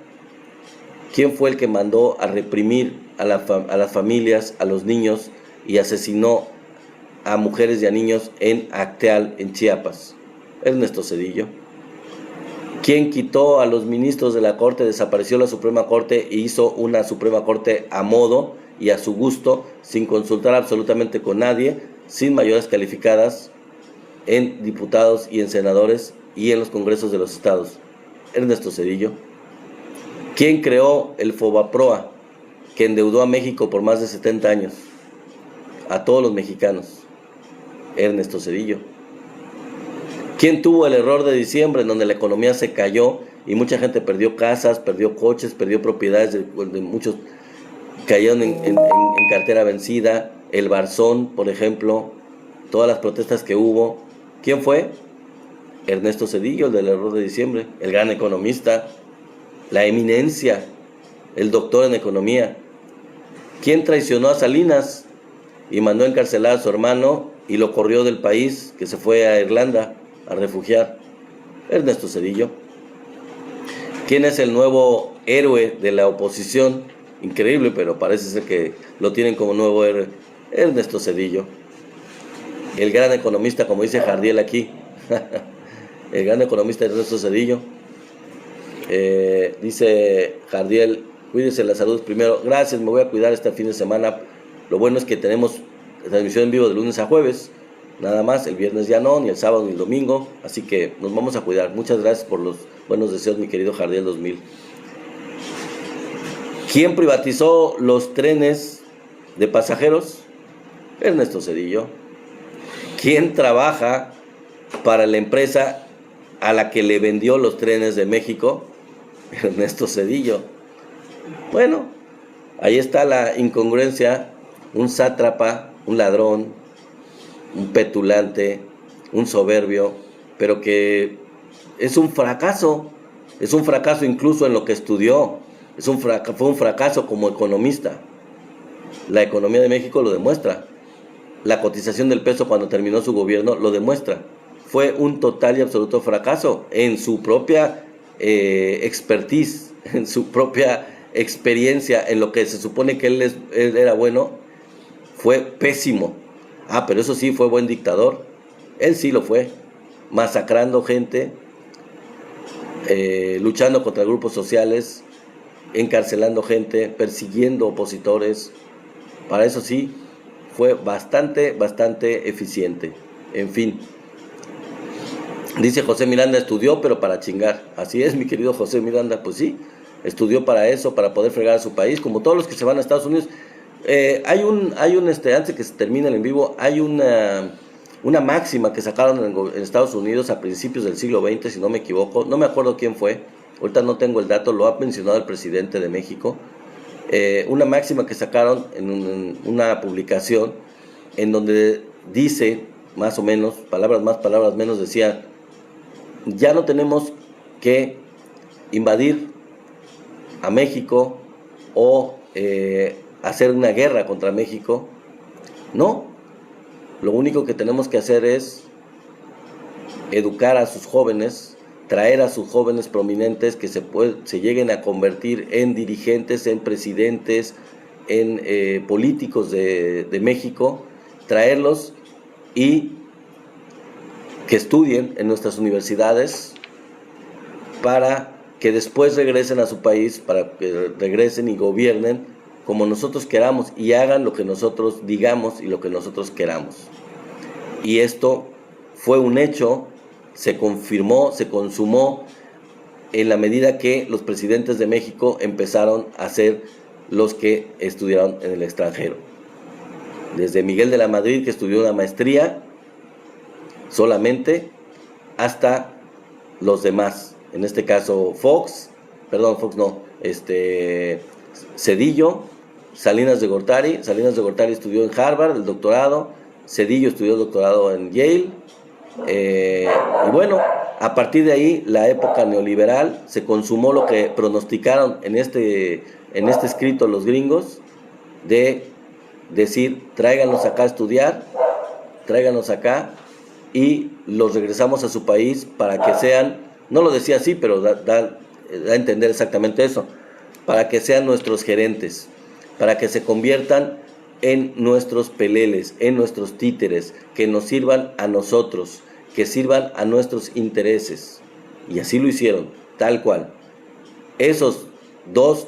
¿Quién fue el que mandó a reprimir a las familias, a los niños, y asesinó a mujeres y a niños en Acteal, en Chiapas? Ernesto Zedillo. ¿Quién quitó a los ministros de la Corte, desapareció la Suprema Corte e hizo una Suprema Corte a modo y a su gusto, sin consultar absolutamente con nadie, sin mayorías calificadas en diputados y en senadores y en los congresos de los estados? Ernesto Zedillo. ¿Quién creó el Fobaproa, que endeudó a México por más de 70 años? A todos los mexicanos. Ernesto Zedillo. ¿Quién tuvo el error de diciembre en donde la economía se cayó y mucha gente perdió casas, perdió coches, perdió propiedades, de muchos cayeron en cartera vencida? El Barzón, por ejemplo, todas las protestas que hubo. ¿Quién fue? Ernesto Zedillo, el del error de diciembre, el gran economista, la eminencia, el doctor en economía. ¿Quién traicionó a Salinas y mandó a encarcelar a su hermano y lo corrió del país, que se fue a Irlanda a refugiar? Ernesto Zedillo. ¿Quién es el nuevo héroe de la oposición? Increíble, pero parece ser que lo tienen como nuevo héroe. Ernesto Zedillo. El gran economista, como dice Jardiel aquí. El gran economista Ernesto Zedillo. Dice Jardiel, cuídese la salud primero. Gracias, me voy a cuidar este fin de semana. Lo bueno es que tenemos transmisión en vivo de lunes a jueves. Nada más, el viernes ya no, ni el sábado ni el domingo, así que nos vamos a cuidar. Muchas gracias por los buenos deseos, mi querido Jardiel 2000. ¿Quién privatizó los trenes de pasajeros? Ernesto Zedillo. ¿Quién trabaja para la empresa a la que le vendió los trenes de México? Ernesto Zedillo. Bueno, ahí está la incongruencia, un sátrapa, un ladrón, un petulante, un soberbio, pero que es un fracaso incluso en lo que estudió, fue un fracaso como economista. La economía de México lo demuestra, la cotización del peso cuando terminó su gobierno lo demuestra, fue un total y absoluto fracaso en su propia expertise, en su propia experiencia, en lo que se supone que él era bueno, fue pésimo. Pero eso sí, fue buen dictador. Él sí lo fue, masacrando gente, luchando contra grupos sociales, encarcelando gente, persiguiendo opositores. Para eso sí, fue bastante eficiente. En fin. Dice José Miranda, estudió pero para chingar. Así es, mi querido José Miranda, pues sí, estudió para eso, para poder fregar a su país, como todos los que se van a Estados Unidos. Hay un antes de que se termine el en vivo, hay una máxima que sacaron en Estados Unidos a principios del siglo XX, si no me equivoco, no me acuerdo quién fue, ahorita no tengo el dato, lo ha mencionado el presidente de México, una máxima que sacaron en una publicación en donde dice, más o menos, palabras más, palabras menos, decía, ya no tenemos que invadir a México o hacer una guerra contra México. No, lo único que tenemos que hacer es educar a sus jóvenes, traer a sus jóvenes prominentes que se lleguen a convertir en dirigentes, en presidentes, en políticos de México, traerlos y que estudien en nuestras universidades para que después regresen a su país, para que regresen y gobiernen como nosotros queramos y hagan lo que nosotros digamos y lo que nosotros queramos. Y esto fue un hecho, se confirmó, se consumó en la medida que los presidentes de México empezaron a ser los que estudiaron en el extranjero. Desde Miguel de la Madrid, que estudió una maestría solamente, hasta los demás. En este caso Zedillo, Salinas de Gortari estudió en Harvard, el doctorado, Zedillo estudió el doctorado en Yale, y bueno, a partir de ahí la época neoliberal se consumó lo que pronosticaron en este escrito los gringos, de decir, tráiganlos acá a estudiar, tráiganlos acá y los regresamos a su país para que sean, no lo decía así, pero da a entender exactamente eso, para que sean nuestros gerentes, para que se conviertan en nuestros peleles, en nuestros títeres, que nos sirvan a nosotros, que sirvan a nuestros intereses. Y así lo hicieron, tal cual. Esos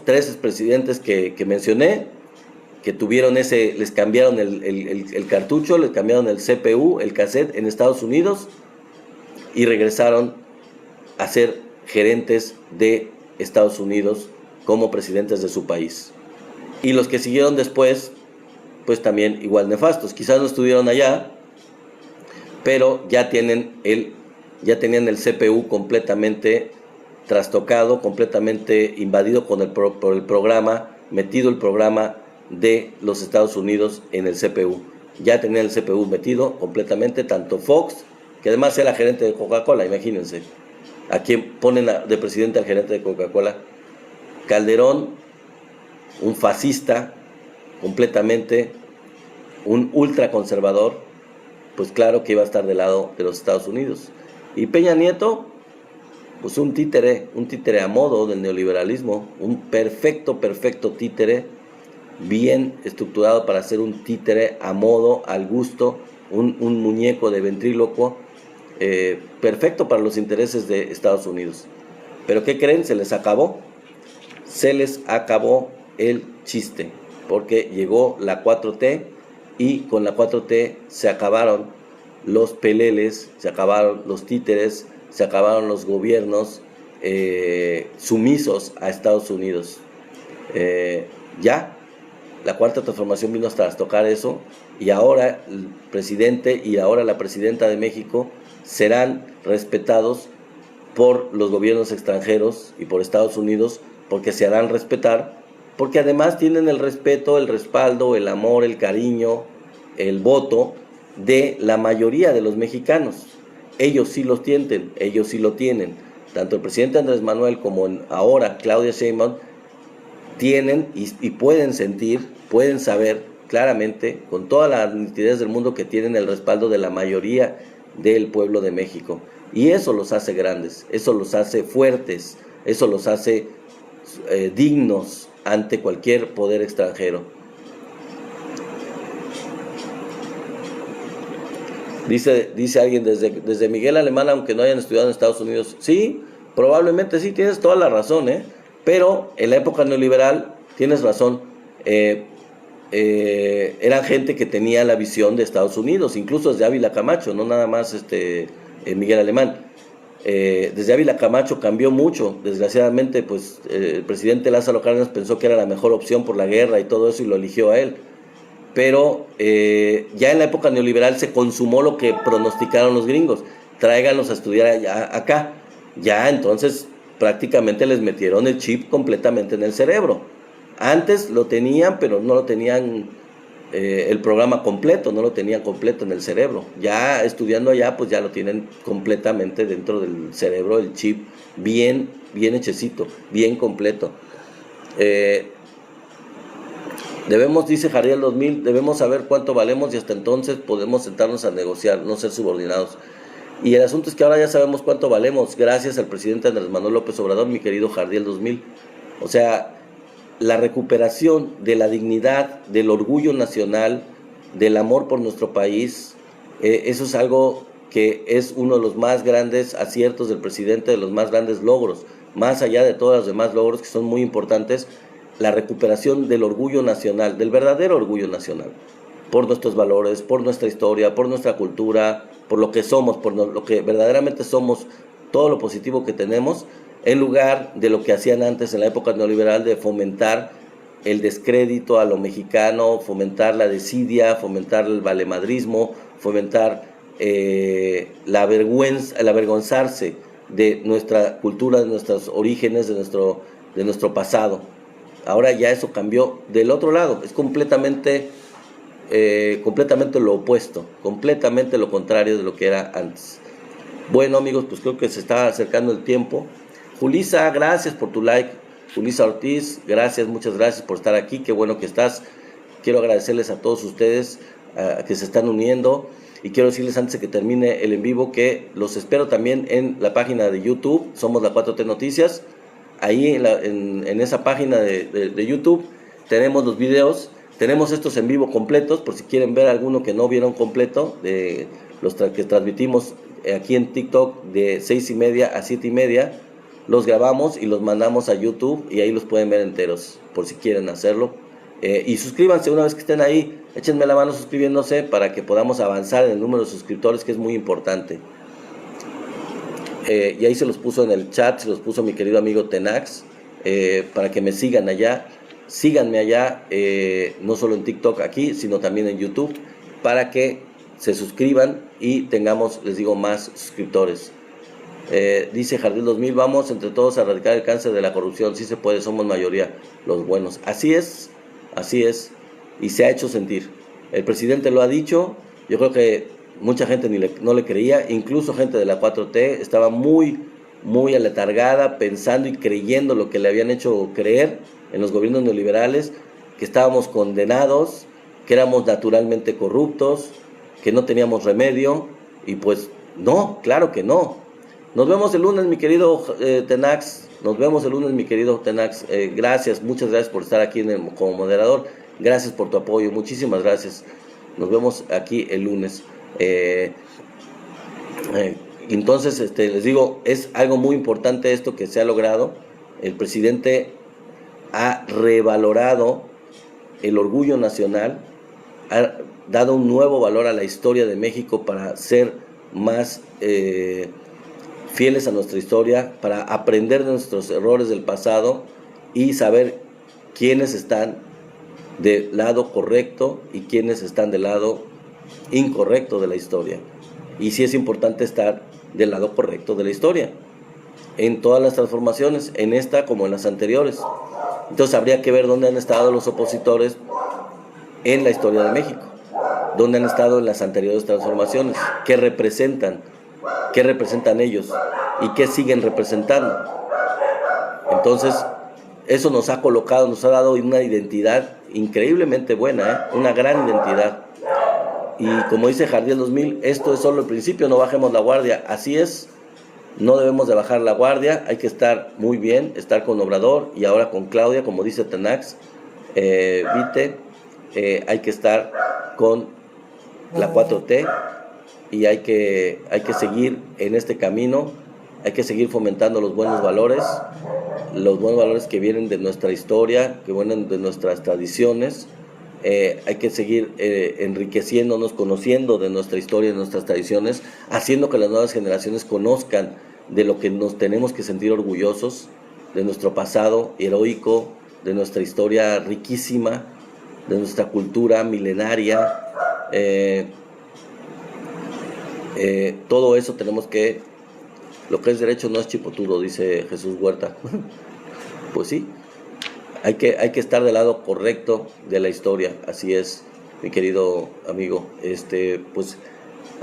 3 expresidentes que mencioné, que tuvieron les cambiaron el cartucho, les cambiaron el CPU, el cassette en Estados Unidos, y regresaron a ser gerentes de Estados Unidos como presidentes de su país. Y los que siguieron después, pues también igual nefastos. Quizás no estuvieron allá, pero ya tenían el CPU completamente trastocado, completamente invadido por el programa, metido el programa de los Estados Unidos en el CPU. Ya tenían el CPU metido completamente, tanto Fox, que además era gerente de Coca-Cola, imagínense. ¿A quién ponen de presidente al gerente de Coca-Cola? Calderón, un fascista, completamente, un ultraconservador, pues claro que iba a estar del lado de los Estados Unidos. Y Peña Nieto, pues un títere a modo del neoliberalismo, un perfecto títere, bien estructurado para ser un títere a modo, al gusto, un muñeco de ventrílocuo, perfecto para los intereses de Estados Unidos. Pero ¿qué creen? Se les acabó el chiste, porque llegó la 4T, y con la 4T se acabaron los peleles, se acabaron los títeres, se acabaron los gobiernos sumisos a Estados Unidos. Ya la cuarta transformación vino hasta tocar eso, y ahora el presidente y ahora la presidenta de México serán respetados por los gobiernos extranjeros y por Estados Unidos, porque se harán respetar, porque además tienen el respeto, el respaldo, el amor, el cariño, el voto de la mayoría de los mexicanos. Ellos sí lo tienen. Tanto el presidente Andrés Manuel como ahora Claudia Sheinbaum tienen y pueden sentir, pueden saber claramente, con toda la nitidez del mundo, que tienen el respaldo de la mayoría del pueblo de México. Y eso los hace grandes, eso los hace fuertes, eso los hace dignos ante cualquier poder extranjero. Dice alguien desde Miguel Alemán, aunque no hayan estudiado en Estados Unidos. Sí, probablemente sí, tienes toda la razón, pero en la época neoliberal, tienes razón, era gente que tenía la visión de Estados Unidos, incluso desde Ávila Camacho, no nada más Miguel Alemán. Desde Ávila Camacho cambió mucho, desgraciadamente, pues el presidente Lázaro Cárdenas pensó que era la mejor opción por la guerra y todo eso, y lo eligió a él. Pero ya en la época neoliberal se consumó lo que pronosticaron los gringos: tráiganlos a estudiar acá. Ya entonces prácticamente les metieron el chip completamente en el cerebro. Antes lo tenían, pero no lo tenían el programa completo, no lo tenían completo en el cerebro. Ya estudiando allá, pues ya lo tienen completamente dentro del cerebro, el chip bien hechecito, bien completo. Dice Jariel 2000, debemos saber cuánto valemos, y hasta entonces podemos sentarnos a negociar, no ser subordinados. Y el asunto es que ahora ya sabemos cuánto valemos, gracias al presidente Andrés Manuel López Obrador, mi querido Jariel 2000. O sea, la recuperación de la dignidad, del orgullo nacional, del amor por nuestro país, eso es algo que es uno de los más grandes aciertos del presidente, de los más grandes logros, más allá de todos los demás logros que son muy importantes. La recuperación del orgullo nacional, del verdadero orgullo nacional, por nuestros valores, por nuestra historia, por nuestra cultura, por lo que somos, por lo que verdaderamente somos, todo lo positivo que tenemos, en lugar de lo que hacían antes en la época neoliberal, de fomentar el descrédito a lo mexicano, fomentar la desidia, fomentar el valemadrismo, fomentar el avergonzarse de nuestra cultura, de nuestros orígenes, de nuestro pasado. Ahora ya eso cambió del otro lado, es completamente lo opuesto, completamente lo contrario de lo que era antes. Bueno, amigos, pues creo que se está acercando el tiempo. Julisa, gracias por tu like. Julisa Ortiz, gracias, muchas gracias por estar aquí, qué bueno que estás. Quiero agradecerles a todos ustedes que se están uniendo, y quiero decirles antes de que termine el en vivo que los espero también en la página de YouTube, Somos la 4T Noticias. Ahí en esa página de YouTube tenemos los videos, tenemos estos en vivo completos, por si quieren ver alguno que no vieron completo, de los que transmitimos aquí en TikTok de 6:30 a 7:30. Los grabamos y los mandamos a YouTube y ahí los pueden ver enteros, por si quieren hacerlo. Y suscríbanse una vez que estén ahí, échenme la mano suscribiéndose para que podamos avanzar en el número de suscriptores, que es muy importante. Y ahí se los puso en el chat, se los puso mi querido amigo Tenax, para que me sigan allá. Síganme allá, no solo en TikTok aquí, sino también en YouTube, para que se suscriban y tengamos, les digo, más suscriptores. Dice Jardín 2000, vamos entre todos a erradicar el cáncer de la corrupción. Sí se puede, somos mayoría los buenos. Así es, y se ha hecho sentir. El presidente lo ha dicho. Yo creo que mucha gente no le creía, incluso gente de la 4T estaba muy aletargada, pensando y creyendo lo que le habían hecho creer en los gobiernos neoliberales, que estábamos condenados, que éramos naturalmente corruptos, que no teníamos remedio, y pues no, claro que no. Nos vemos el lunes, mi querido Tenax. Gracias, muchas gracias por estar aquí como moderador. Gracias por tu apoyo, muchísimas gracias. Nos vemos aquí el lunes. Entonces, les digo, es algo muy importante esto que se ha logrado. El presidente ha revalorado el orgullo nacional, ha dado un nuevo valor a la historia de México para ser más fieles a nuestra historia, para aprender de nuestros errores del pasado y saber quiénes están del lado correcto y quiénes están del lado incorrecto de la historia. Y sí es importante estar del lado correcto de la historia en todas las transformaciones, en esta como en las anteriores. Entonces habría que ver dónde han estado los opositores en la historia de México, dónde han estado en las anteriores transformaciones, qué representan ellos y qué siguen representando. Entonces eso nos ha colocado, nos ha dado una identidad increíblemente buena, una gran identidad. Y como dice Jardín 2000, esto es solo el principio, no bajemos la guardia. Así es, no debemos de bajar la guardia, hay que estar muy bien, estar con Obrador y ahora con Claudia, como dice Tenax, Vite, hay que estar con la 4T y hay que seguir en este camino, hay que seguir fomentando los buenos valores que vienen de nuestra historia, que vienen de nuestras tradiciones. Hay que seguir enriqueciéndonos, conociendo de nuestra historia, de nuestras tradiciones, haciendo que las nuevas generaciones conozcan de lo que nos tenemos que sentir orgullosos, de nuestro pasado heroico, de nuestra historia riquísima, de nuestra cultura milenaria. Todo eso tenemos que... Lo que es derecho no es chipotudo, dice Jesús Huerta. Pues sí. Hay que estar del lado correcto de la historia, así es, mi querido amigo. Pues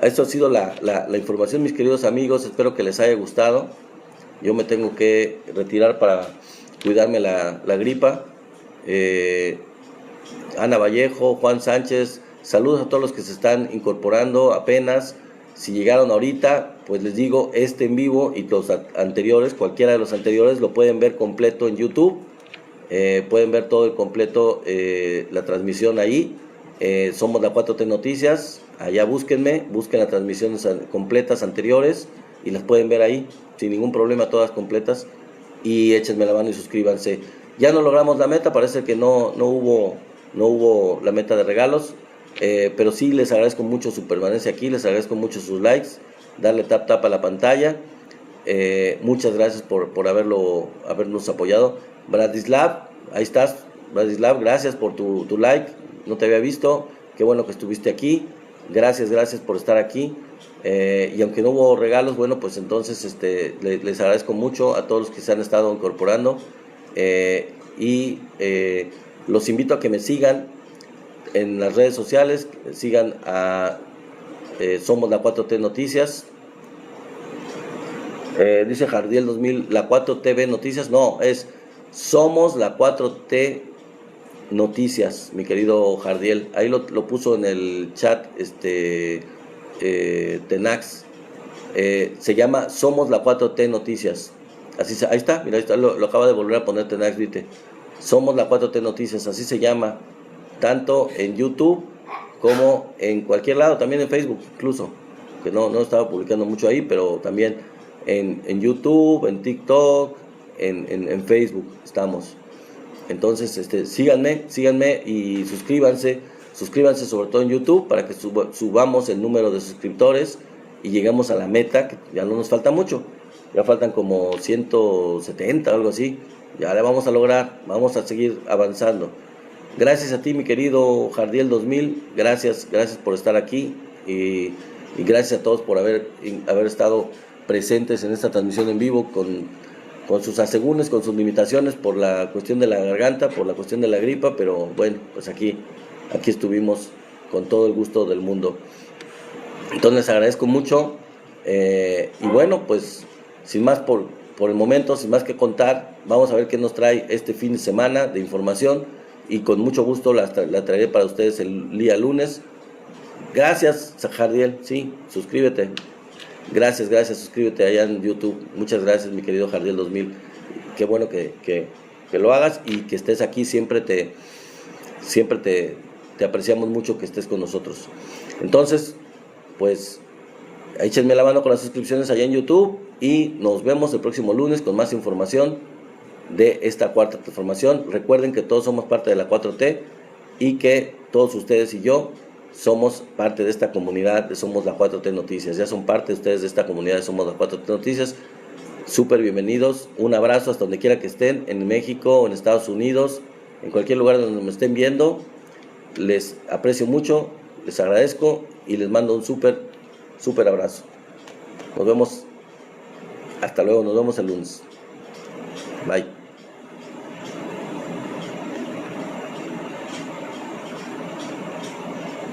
esto ha sido la información, mis queridos amigos, espero que les haya gustado. Yo me tengo que retirar para cuidarme la gripa. Ana Vallejo, Juan Sánchez, saludos a todos los que se están incorporando apenas. Si llegaron ahorita, pues les digo, en vivo y los anteriores, cualquiera de los anteriores, lo pueden ver completo en YouTube. Pueden ver todo el completo, la transmisión ahí. Somos la 4T Noticias, allá busquen las transmisiones completas anteriores y las pueden ver ahí sin ningún problema, todas completas, y échenme la mano y suscríbanse. Ya no logramos la meta, parece que no hubo la meta de regalos, pero sí les agradezco mucho su permanencia aquí, les agradezco mucho sus likes, darle tap a la pantalla. Muchas gracias por habernos apoyado. Bradislav, ahí estás, Bradislav, gracias por tu like, no te había visto, qué bueno que estuviste aquí, gracias por estar aquí, y aunque no hubo regalos, bueno, pues entonces les agradezco mucho a todos los que se han estado incorporando, y los invito a que me sigan en las redes sociales, sigan a Somos la 4T Noticias. Dice Jardiel 2000, la 4TV Noticias, no, es Somos la 4T Noticias, mi querido Jardiel, ahí lo puso en el chat Tenax, se llama Somos la 4T Noticias, ahí está, mira, ahí está, lo acaba de volver a poner Tenax, ¿viste? Somos la 4T Noticias, así se llama, tanto en YouTube como en cualquier lado, también en Facebook incluso. que no estaba publicando mucho ahí, pero también en YouTube, en TikTok, en Facebook estamos. Entonces, síganme y suscríbanse sobre todo en YouTube para que subamos el número de suscriptores y llegamos a la meta, que ya no nos falta mucho, ya faltan como 170 o algo así, ya la vamos a lograr, vamos a seguir avanzando. Gracias a ti, mi querido Jardiel 2000, gracias por estar aquí y gracias a todos por haber estado presentes en esta transmisión en vivo con sus asegúnes, con sus limitaciones por la cuestión de la garganta, por la cuestión de la gripa, pero bueno, pues aquí estuvimos con todo el gusto del mundo. Entonces les agradezco mucho y bueno, pues sin más por el momento, sin más que contar, vamos a ver qué nos trae este fin de semana de información y con mucho gusto la traeré para ustedes el día lunes. Gracias, Jardiel, sí, suscríbete. Gracias, suscríbete allá en YouTube. Muchas gracias, mi querido Jardiel 2000. Qué bueno que lo hagas y que estés aquí. Siempre te apreciamos mucho que estés con nosotros. Entonces, pues, échenme la mano con las suscripciones allá en YouTube y nos vemos el próximo lunes con más información de esta cuarta transformación. Recuerden que todos somos parte de la 4T y que todos ustedes y yo somos parte de esta comunidad, somos la 4T Noticias, ya son parte de ustedes de esta comunidad, somos la 4T Noticias. Súper bienvenidos, un abrazo hasta donde quiera que estén, en México, en Estados Unidos, en cualquier lugar donde me estén viendo. Les aprecio mucho, les agradezco y les mando un súper abrazo. Nos vemos, hasta luego, nos vemos el lunes. Bye.